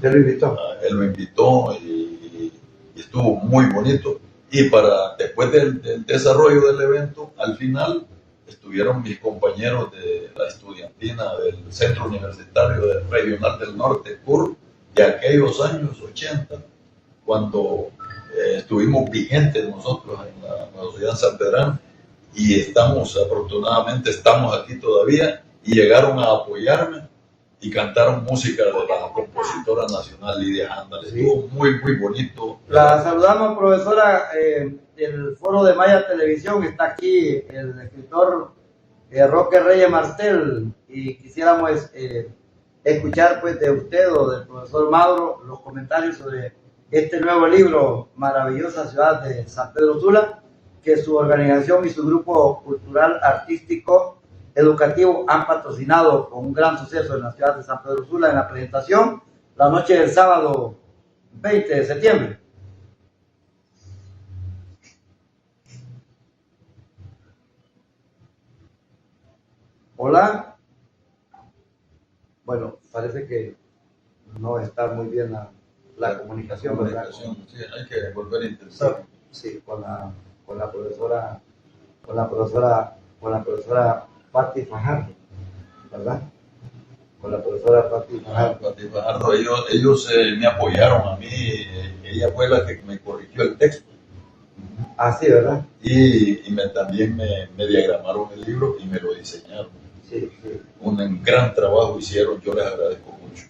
Él lo invitó y estuvo muy bonito. Y después del desarrollo del evento, al final estuvieron mis compañeros de la estudiantina del Centro Universitario Regional del Norte, CUR, de aquellos años 80, cuando estuvimos vigentes nosotros en la Universidad San Pedrán, y afortunadamente estamos aquí todavía, y llegaron a apoyarme y cantaron música de la compositora nacional Lidia Handal. Estuvo muy bonito.
La saludamos, profesora, del Foro de Maya Televisión. Está aquí el escritor Roque Reyes Martel, y quisiéramos escuchar, pues, de usted o del profesor Mauro los comentarios sobre este nuevo libro, Maravillosa Ciudad de San Pedro Sula, que su organización y su grupo cultural, artístico, educativo han patrocinado con un gran suceso en la ciudad de San Pedro Sula en la presentación la noche del sábado 20 de septiembre. Hola. Bueno, parece que no está muy bien la comunicación, ¿verdad?
Sí, hay que volver a intentar.
Sí, con la profesora Patti Fajardo, ¿verdad? Con la profesora Patti Fajardo.
Patti Fajardo, ellos me apoyaron a mí, ella fue la que me corrigió el texto.
Ah, sí, ¿verdad?
Y también me diagramaron el libro y me lo diseñaron.
Sí.
Un gran trabajo hicieron, yo les agradezco mucho.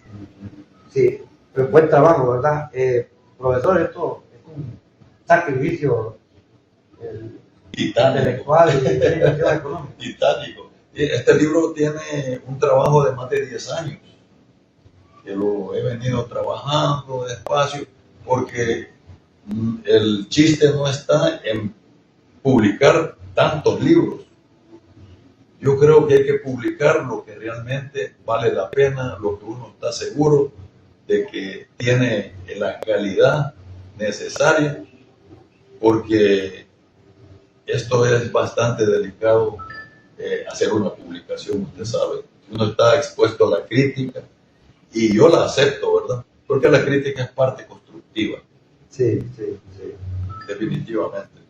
Sí, buen trabajo, ¿verdad? Profesor, esto es un sacrificio intelectual y económico.
Titánico. Este libro tiene un trabajo de más de 10 años, que lo he venido trabajando despacio, porque el chiste no está en publicar tantos libros. Yo creo que hay que publicar lo que realmente vale la pena, lo que uno está seguro de que tiene la calidad necesaria porque esto es bastante delicado, hacer una publicación, usted sabe. Uno está expuesto a la crítica y yo la acepto, ¿verdad? Porque la crítica es parte constructiva.
Sí.
Definitivamente.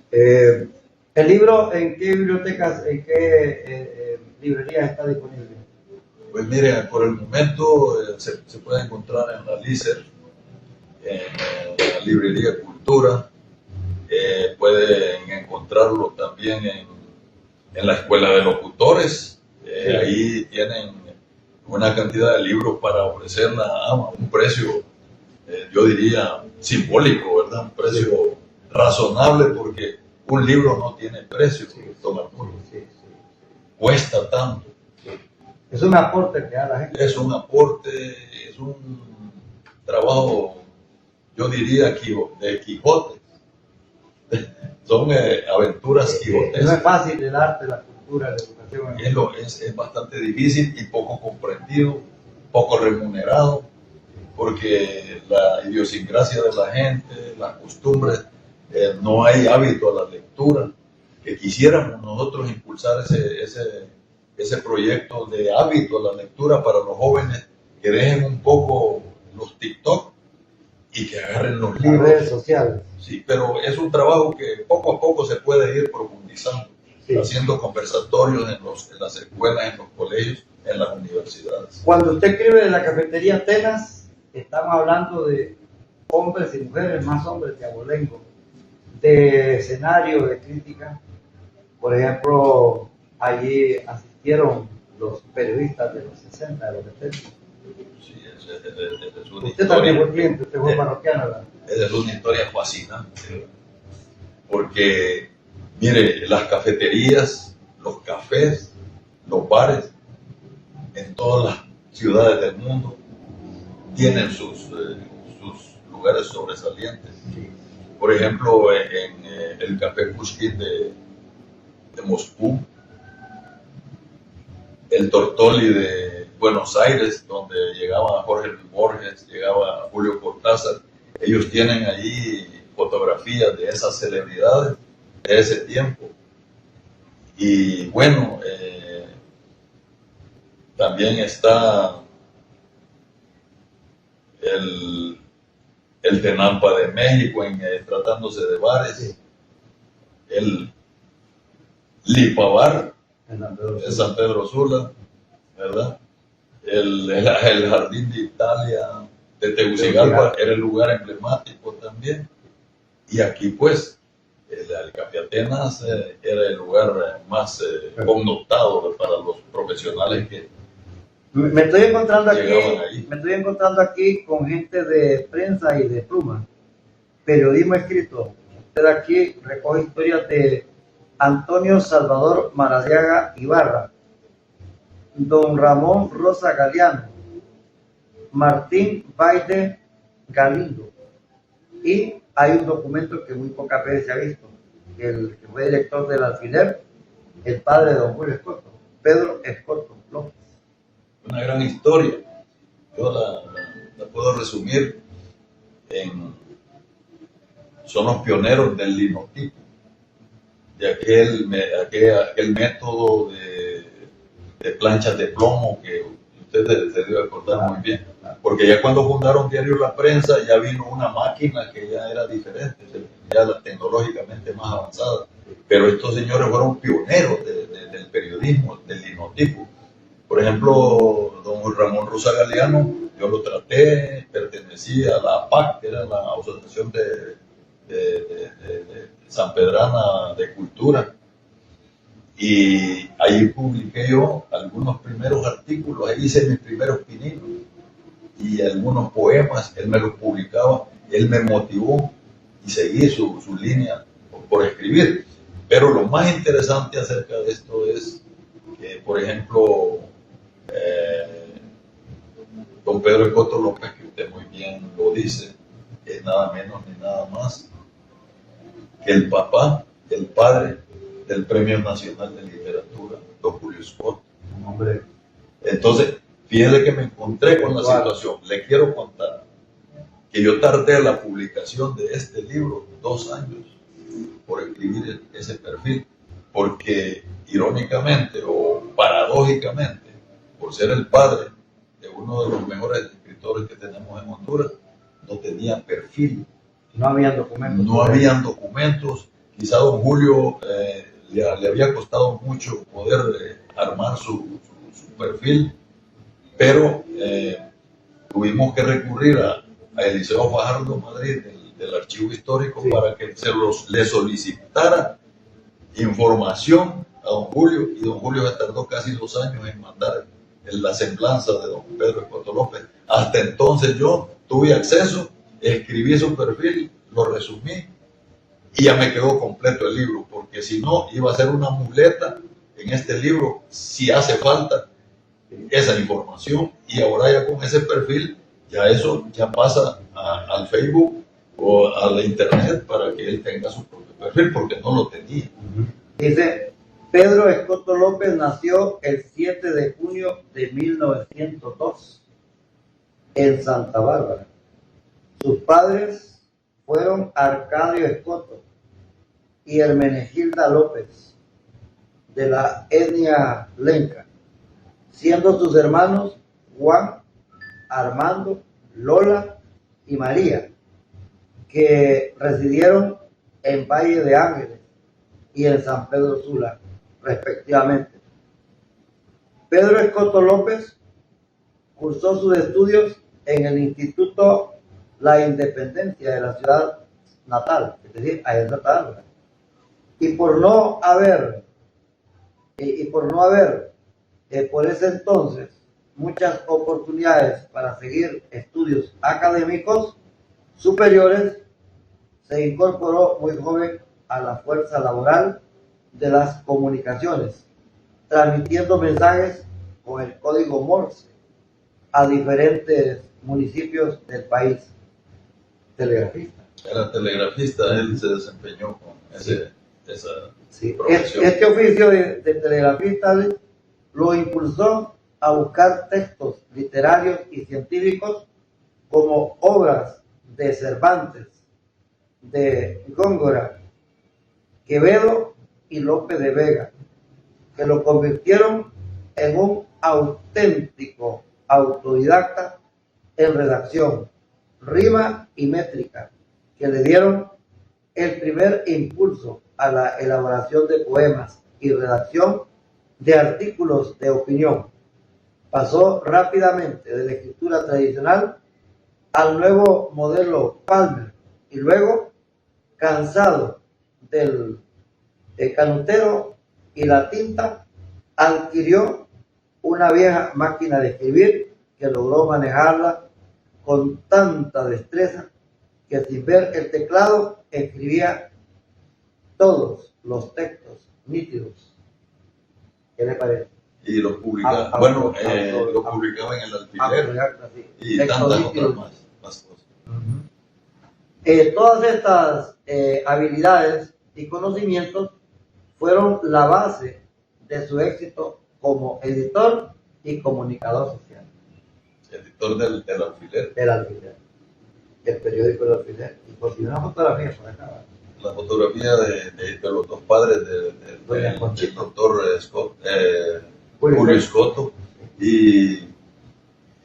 ¿El libro en qué bibliotecas, en qué librerías está disponible?
Pues mire, por el momento se puede encontrar en la LICER, en la Librería Cultura, pueden encontrarlo también en la Escuela de Locutores. Ahí tienen una cantidad de libros para ofrecerla a un precio, yo diría, simbólico, ¿verdad? Un precio razonable, porque un libro no tiene precio, don Arturo. Cuesta tanto.
Es un aporte que da la gente.
Es un aporte, es un trabajo, yo diría, de Quijote. Son aventuras quijotescas.
No es fácil el arte, la cultura, la educación.
Es bastante difícil y poco comprendido, poco remunerado, porque la idiosincrasia de la gente, las costumbres, no hay hábito a la lectura. Que quisiéramos nosotros impulsar ese proyecto de hábito a la lectura para los jóvenes, que dejen un poco los TikTok y que agarren los libros.
Las redes sociales.
Sí, pero es un trabajo que poco a poco se puede ir profundizando, haciendo conversatorios en las escuelas, en los colegios, en las universidades.
Cuando usted escribe de la cafetería Atenas, estamos hablando de hombres y mujeres, más hombres que abolengo, de escenario, de crítica. Por ejemplo, allí asistieron los periodistas de los 60, de los 70.
Sí, esa es una
usted también fue cliente, usted fue parroquiano, ¿verdad?
Esa es una historia fascinante, porque, mire, las cafeterías, los cafés, los bares, en todas las ciudades del mundo, tienen sus lugares sobresalientes. Por ejemplo, en el Café Pushkin de Moscú, el Tortoli de Buenos Aires, donde llegaba Jorge Luis Borges, llegaba Julio Cortázar. Ellos tienen allí fotografías de esas celebridades de ese tiempo. Y bueno, también está el Tenampa de México, tratándose de bares, el Lipabar de San Pedro Sula, ¿verdad? El Jardín de Italia de Tegucigalpa era el lugar emblemático también. Y aquí pues el Café Atenas era el lugar más connotado para los profesionales que
me estoy encontrando aquí
ahí.
Con gente de prensa y de pluma, periodismo escrito. Usted aquí recoge historias de Antonio Salvador Maradiaga Ibarra, don Ramón Rosa Galeano, Martín Baide Galindo, y hay un documento que muy pocas veces se ha visto, el que fue director del Alfiler, el padre de don Julio Escoto, Pedro Escoto López.
Una gran historia. Yo la puedo resumir son los pioneros del linotipo, de aquel método de planchas de plomo que usted se debe acordar muy bien, porque ya cuando fundaron Diario La Prensa ya vino una máquina que ya era diferente, ya tecnológicamente más avanzada, pero estos señores fueron pioneros del periodismo, del linotipo. Por ejemplo, don Ramón Rosa Galeano, yo lo traté, pertenecía a la APAC, que era la Asociación de Sanpedrana de Cultura, y ahí publiqué yo algunos primeros artículos, ahí hice mis primeros pininos y algunos poemas, él me los publicaba, él me motivó y seguí su línea por escribir. Pero lo más interesante acerca de esto es que, por ejemplo, don Pedro Escoto López, que usted muy bien lo dice, es nada menos ni nada más que el papá, el padre del Premio Nacional de Literatura, don Julio Escoto.
Hombre.
Entonces, fíjese que me encontré con la situación. Le quiero contar que yo tardé la publicación de este libro 2 años por escribir ese perfil, porque irónicamente o paradójicamente, por ser el padre de uno de los mejores escritores que tenemos en Honduras, no tenía perfil.
No habían documentos.
No habían documentos. Quizá don Julio le había costado mucho poder armar su perfil, pero tuvimos que recurrir a Eliseo Fajardo Madrid del Archivo Histórico, sí, para que le solicitara información a don Julio, y don Julio se tardó casi 2 años en mandar la semblanza de don Pedro Escoto López. Hasta entonces yo tuve acceso, escribí su perfil, lo resumí y ya me quedó completo el libro, porque si no iba a ser una muleta en este libro si hace falta esa información, y ahora ya con ese perfil ya eso ya pasa al Facebook o a la internet para que él tenga su propio perfil, porque no lo tenía.
Dice: Pedro Escoto López nació el 7 de junio de 1902 en Santa Bárbara. Sus padres fueron Arcadio Escoto y Hermenegilda López, de la etnia lenca, siendo sus hermanos Juan, Armando, Lola y María, que residieron en Valle de Ángeles y en San Pedro Sula, respectivamente. Pedro Escoto López cursó sus estudios en el Instituto La Independencia de la ciudad natal, es decir, allá en Santa Bárbara, y por no haber por ese entonces muchas oportunidades para seguir estudios académicos superiores, se incorporó muy joven a la fuerza laboral de las comunicaciones, transmitiendo mensajes con el código Morse a diferentes municipios del país. Telegrafista.
Era telegrafista, él se desempeñó con esa
sí.
profesión.
Este oficio de telegrafista lo impulsó a buscar textos literarios y científicos como obras de Cervantes, de Góngora, Quevedo y Lope de Vega, que lo convirtieron en un auténtico autodidacta en redacción, rima y métrica, que le dieron el primer impulso a la elaboración de poemas y redacción de artículos de opinión. Pasó rápidamente de la escritura tradicional al nuevo modelo Palmer, y luego, cansado del canutero y la tinta, adquirió una vieja máquina de escribir que logró manejarla con tanta destreza que sin ver el teclado escribía todos los textos nítidos. ¿Qué le parece?
Y lo publicaba, lo publicaba en el Alfiler y tantas otras más cosas.
Todas estas habilidades y conocimientos fueron la base de su éxito como editor y comunicador social.
Editor del Alfiler.
Del Alfiler, del periódico El Alfiler. Y por si una fotografía por acá.
La fotografía de los dos padres del doctor Julio Escoto, y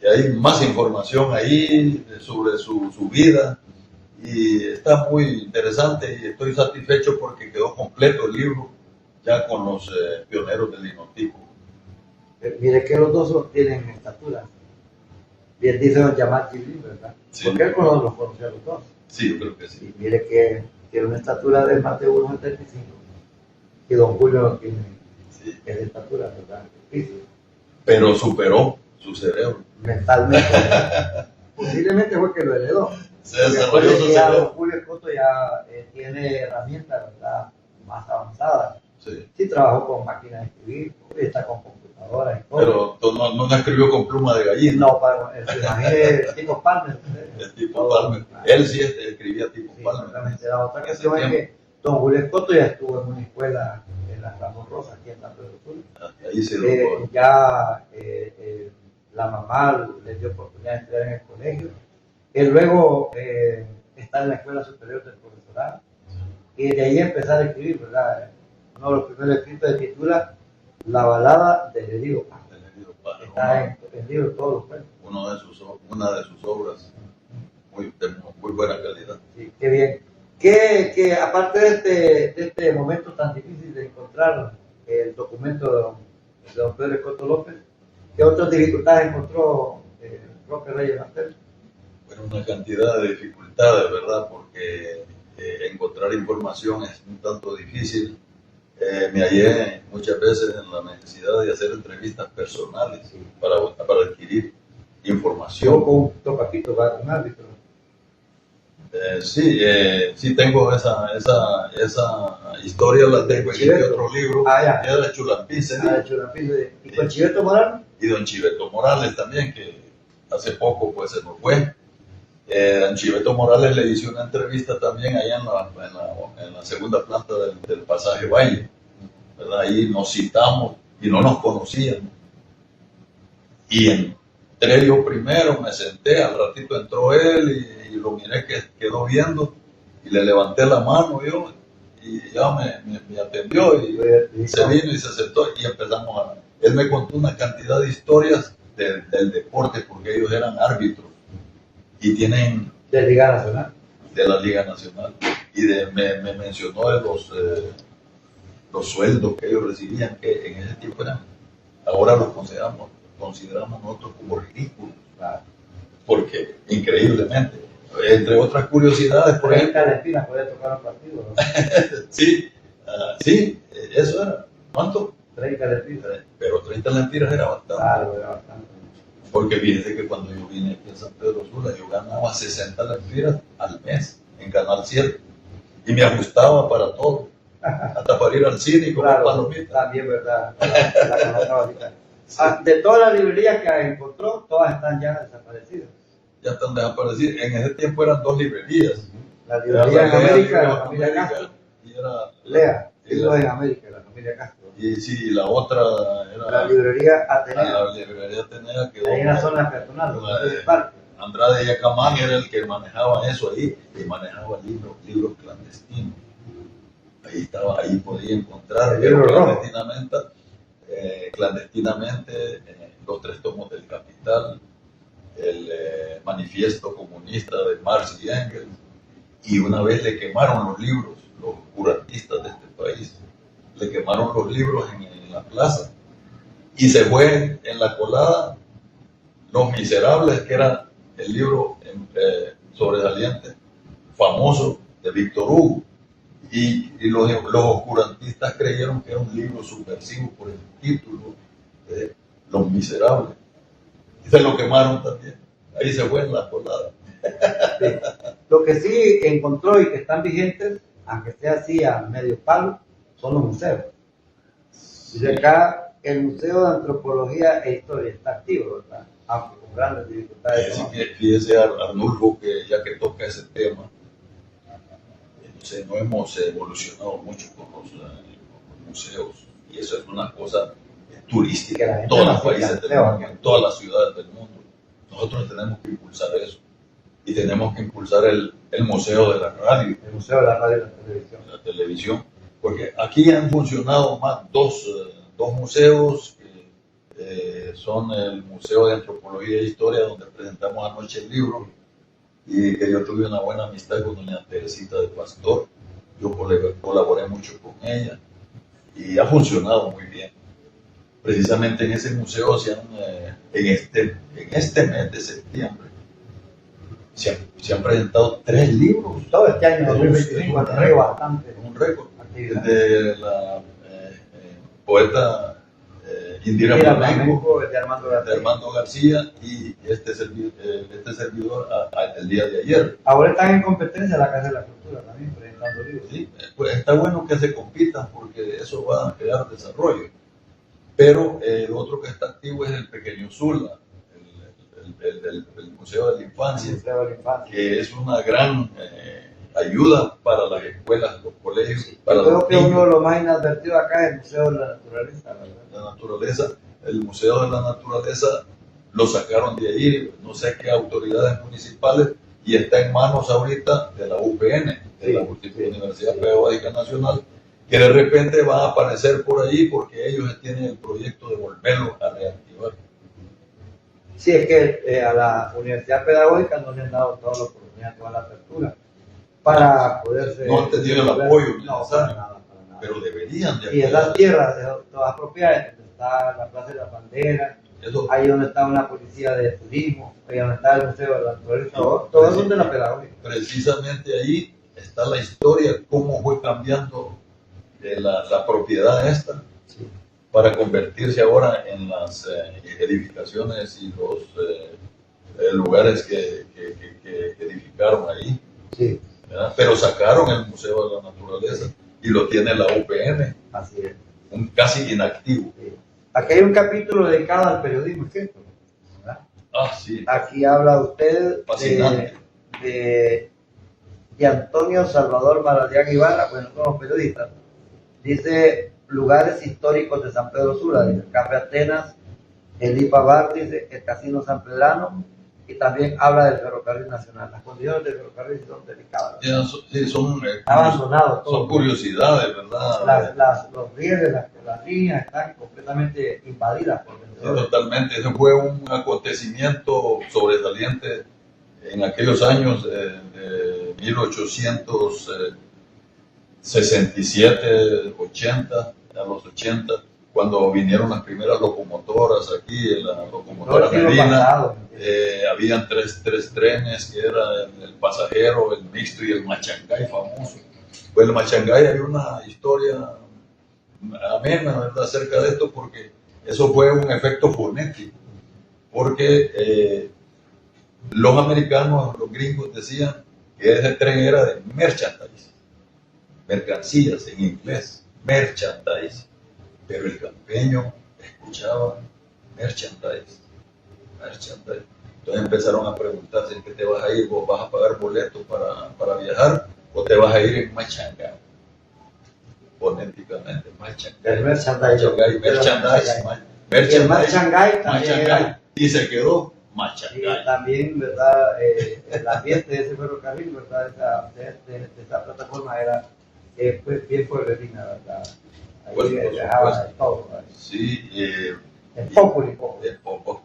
hay más información ahí sobre su vida, y está muy interesante, y estoy satisfecho porque quedó completo el libro ya con los pioneros del linotipo.
Mire que los dos tienen estatura. Bien dice don Yamat Chilín, ¿verdad? Sí. Porque él los conoció a los dos.
Sí, yo creo que sí.
Y mire que tiene una estatura de más de 1,75, y don Julio no tiene esa estatura, ¿verdad? Difícil.
Pero superó su cerebro.
Mentalmente. Posiblemente fue que lo heredó.
Se desarrolló su cerebro.
Don Julio Escoto ya tiene herramientas, ¿verdad?, más avanzadas.
Sí,
trabajó con máquinas de escribir, está con computadoras y
todo. Pero no escribió con pluma de gallina.
No, se imagine tipo Palmer.
El tipo Palmer. Él sí escribía tipo Palmer.
Exactamente. La otra cuestión es que don Julio Escoto ya estuvo en una escuela en la Ramón Rosa, aquí en San Pedro Sula.
Ahí se
ya la mamá le dio oportunidad de estudiar en el colegio, Él luego está en la Escuela Superior del Profesorado y de ahí empezar a escribir, ¿verdad? Uno de los primeros escritos de titula La balada del herido pájaro. Está en el libro todos los cuentos.
Una de sus obras de muy buena calidad.
Sí, qué bien. Que aparte de este momento tan difícil de encontrar el documento de don Pedro Escoto López, ¿qué otras dificultades encontró Roque Reyes Martel?
Bueno, una cantidad de dificultades, ¿verdad? Porque encontrar información es un tanto difícil. Me hallé muchas veces en la necesidad de hacer entrevistas personales para adquirir información.
Con un topapito, va un árbitro.
Sí, tengo esa historia, la tengo en otro libro.
Ya.
Era de Chulampín.
¿Y con Chiveto Morales?
Y don Chiveto Morales también, que hace poco pues se nos fue. Don Chiveto Morales le hice una entrevista también allá en la segunda planta del Pasaje Valle, ¿verdad? Ahí nos citamos y no nos conocíamos. Y entré yo primero, me senté, al ratito entró él y lo miré que quedó viendo y le levanté la mano yo y ya me atendió y se vino y se sentó y empezamos él me contó una cantidad de historias del deporte porque ellos eran árbitros y tienen
de Liga Nacional,
de la Liga Nacional y me mencionó de los sueldos que ellos recibían, que en ese tiempo eran, ahora los consideramos nosotros como ridículos, porque increíblemente, entre otras curiosidades, por ejemplo,
Calentina puede tocar un partido, ¿no?
sí, eso era, ¿cuánto?
30 lempiras.
Pero 30 lempiras era bastante.
Claro, era bastante.
Porque fíjese que cuando yo vine aquí a San Pedro Sula, yo ganaba 60 lempiras al mes en Canal 7 y me ajustaba para todo, hasta para ir al cine y comer palomitas.
También, ¿verdad? La conozco ahorita. De todas las librerías que encontró, todas están ya desaparecidas.
Ya están desaparecidas. En ese tiempo eran 2 librerías.
La librería en América, la familia Castro.
Y era
Lea, libros en América, la familia Castro.
Y sí, la otra era
la librería Atenea.
La librería Atenea quedó
ahí en la zona peatonal, del parque.
Andrade Yacamán era el que manejaba eso ahí, y manejaba libros clandestinos. Ahí podía encontrar clandestinamente los 3 tomos del Capital, el manifiesto comunista de Marx y Engels, y una vez le quemaron los libros, los oscurantistas de este país, le quemaron los libros en la plaza, y se fue en la colada Los Miserables, que era el libro sobresaliente, famoso de Víctor Hugo, y los oscurantistas creyeron que era un libro subversivo por el título de Los Miserables, y se lo quemaron también. Ahí se fue en la colada.
Sí. Lo que sí encontró y que están vigentes, aunque sea así a medio palo, son los museos. Y acá el Museo de Antropología e Historia está activo, ¿verdad? Aunque con grandes dificultades.
Fíjese, Arnulfo, que ya que toca ese tema, no hemos evolucionado mucho con los museos, y eso es una cosa turística en todos los países del mundo, en todas las ciudades del mundo. Nosotros tenemos que impulsar eso, y tenemos que impulsar el Museo de la Radio.
El Museo de la Radio y la Televisión.
La televisión, porque aquí han funcionado más dos museos, que son el Museo de Antropología e Historia, donde presentamos anoche el libro, y que yo tuve una buena amistad con doña Teresita de Pastor. Yo colaboré mucho con ella y ha funcionado muy bien. Precisamente en ese museo en este mes de septiembre se han presentado 3 libros.
Todo este año 2025 ha tenido bastante.
Un récord. De la poeta Indira Flamenco,
de
Armando García, y este servidor el día de ayer.
Ahora están en competencia la Casa de la Cultura también, presentando libros.
Sí, pues está bueno que se compitan porque eso va a crear desarrollo. Pero el otro que está activo es el Pequeño Sula, el Museo de la Infancia, que es una gran ayuda para las escuelas, los colegios.
Sí,
para
creo
los
que
niños.
uno de los más inadvertidos acá es el Museo de la Naturaleza.
El Museo de la Naturaleza lo sacaron de ahí, no sé qué autoridades municipales y está en manos ahorita de la UPN, de la Universidad Pedagógica Nacional, que de repente va a aparecer por ahí porque ellos tienen el proyecto de volverlo a reactivar.
Sí, es que a la Universidad Pedagógica no le han dado toda la oportunidad, toda la apertura para poderse...
No han tenido el apoyo
necesario, para nada.
Pero deberían de
y esas tierras todas propiedades, está la Plaza de la Bandera, ahí donde está una policía de turismo, ahí donde está el Museo de la Naturaleza, todo eso es de la pedagógica.
Precisamente ahí está la historia, cómo fue cambiando la propiedad esta, para convertirse ahora en las edificaciones y los lugares que edificaron ahí.
Sí.
Pero sacaron el Museo de la Naturaleza y lo tiene la UPN.
Así es.
Casi inactivo.
Sí. Aquí hay un capítulo dedicado al periodismo, ¿cierto? ¿Verdad?
Ah, sí.
Aquí habla usted de Antonio Salvador Maradiaga Ibarra, bueno, somos periodistas. Dice lugares históricos de San Pedro Sula, dice el Café Atenas, el IPA Bar, dice el Casino San Pedrano, y también habla del Ferrocarril Nacional. Las condiciones del ferrocarril son delicadas.
Sí, son
abandonados.
Son curiosidades, ¿verdad?
Los rieles, las líneas están completamente invadidas por vendedores.
Totalmente. Ese fue un acontecimiento sobresaliente en aquellos años de 1867, 80, a los 80, cuando vinieron las primeras locomotoras aquí, en la locomotora Medina. Habían tres trenes, que era el pasajero, el mixto y el Machangay famoso. Pues el Machangay, hay una historia amena, ¿verdad?, acerca de esto, porque eso fue un efecto fonético, porque los americanos, los gringos decían que ese tren era de merchandise, mercancías en inglés, merchandise, pero el campeño escuchaba merchandise. Entonces empezaron a preguntarse en qué te vas a ir, vos vas a pagar boleto para viajar o te vas a ir en Machangay. Fonéticamente, Machangay. Merchandise. Y se quedó Machangay.
Y también, ¿verdad? El ambiente de ese ferrocarril, ¿verdad? De esa plataforma era bien pueblerina, ¿verdad? Ahí viajaba de todo, ¿verdad?
Sí,
en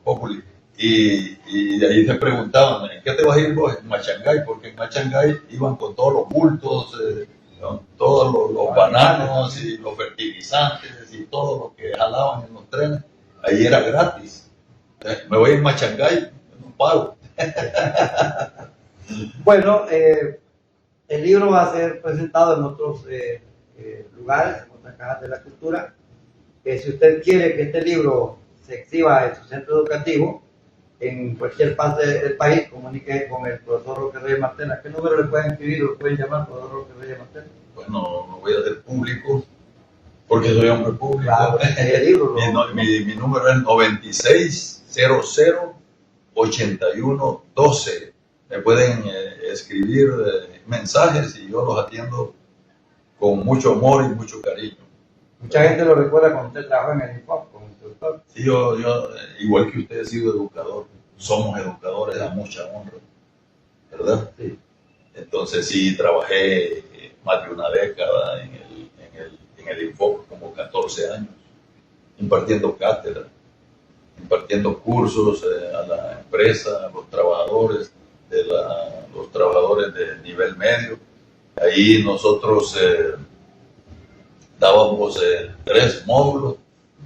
Populi.
Y de ahí se preguntaban, ¿en qué te vas a ir vos? En Machangay, porque en Machangay iban con todos los bultos, con todos los bananos y los fertilizantes y todo lo que jalaban en los trenes. Ahí era gratis. Me voy en Machangay, no pago.
Bueno, el libro va a ser presentado en otros lugares, en otras cajas de la cultura. Si usted quiere que este libro se exhiba en su centro educativo, en cualquier parte del país, comunique con el profesor Roque Reyes Martel. ¿A qué número le pueden escribir o le pueden llamar, profesor Roque Reyes Martel?
Bueno, lo voy a hacer público, porque soy hombre público.
Claro,
mi número es 96008112. Me pueden escribir mensajes y yo los atiendo con mucho amor y mucho cariño.
Mucha gente lo recuerda cuando usted trabajó en el INFOP como instructor.
Sí, yo, igual que usted, he sido educador. Somos educadores a mucha honra, ¿verdad?
Sí.
Entonces sí, trabajé más de una década en el INFOP, como 14 años, impartiendo cátedra, impartiendo cursos a la empresa, a los trabajadores de nivel medio. Ahí nosotros dábamos 3 módulos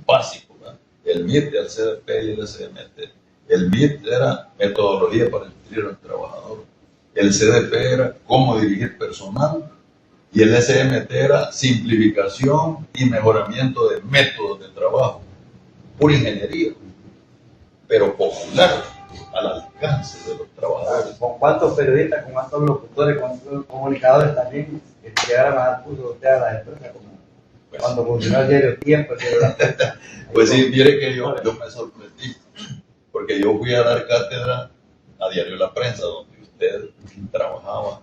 básicos, ¿verdad? El MIT, el CDP y el SMT. El MIT era metodología para instruir al trabajador. El CDP era cómo dirigir personal. Y el SMT era simplificación y mejoramiento de métodos de trabajo. Pura ingeniería, pero popular, al alcance de los trabajadores.
¿Con cuántos periodistas, con cuántos locutores, con cuántos comunicadores también llegaron a dar curso usted a las empresas?
Pues,
cuando funcionó el diario Tiempo, el diario La Prensa.
Pues sí, mire que yo me sorprendí, porque yo fui a dar cátedra a Diario La Prensa, donde usted trabajaba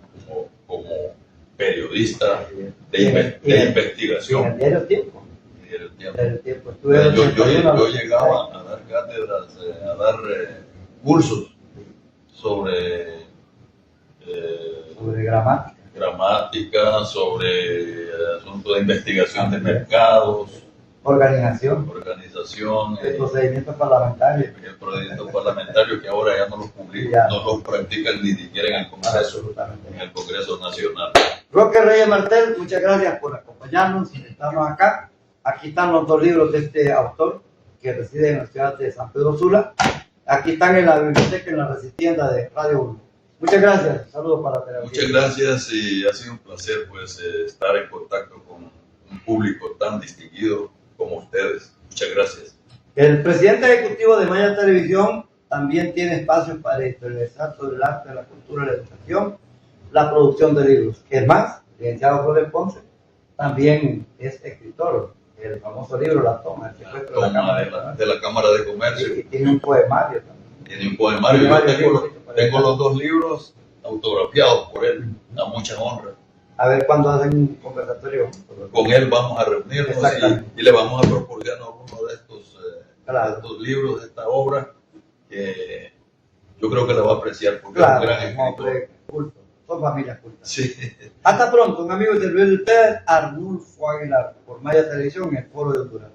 como periodista de investigación.
En el diario Tiempo.
El tiempo. Yo llegaba a dar cátedras, a dar cursos sobre
sobre gramática,
sobre asuntos de investigación de mercados,
organización,
el
procedimientos parlamentarios.
El procedimiento parlamentario que ahora ya no los publican, no los practican ni siquiera en el Congreso Nacional.
Roque Reyes Martel, muchas gracias por acompañarnos y estarnos acá. Aquí están los 2 libros de este autor que reside en la ciudad de San Pedro Sula. Aquí están en la biblioteca, en la resistienda de Radio 1. Muchas gracias. Saludos para la televisión.
Muchas gracias y ha sido un placer pues estar en contacto con un público tan distinguido como ustedes. Muchas gracias.
El presidente ejecutivo de Maya Televisión también tiene espacios para interesar sobre el arte, la cultura, la educación, la producción de libros. Es más, el licenciado Jorge Ponce también es escritor. El famoso libro La Toma, el secuestro
de la Cámara de Comercio.
Y tiene un poemario también.
Tiene un poemario. Yo tengo los 2 libros autografiados por él, a mucha honra.
A ver cuándo hacen un conversatorio.
Con él vamos a reunirnos y le vamos a proporcionar uno de estos, estos libros, de esta obra, que yo creo que la va a apreciar porque es un gran escritor.
Culto. Son familias cultas.
Sí.
Hasta pronto, un amigo y servidor de ustedes, Arnulfo Aguilar, por Maya Televisión en el Foro de Honduras.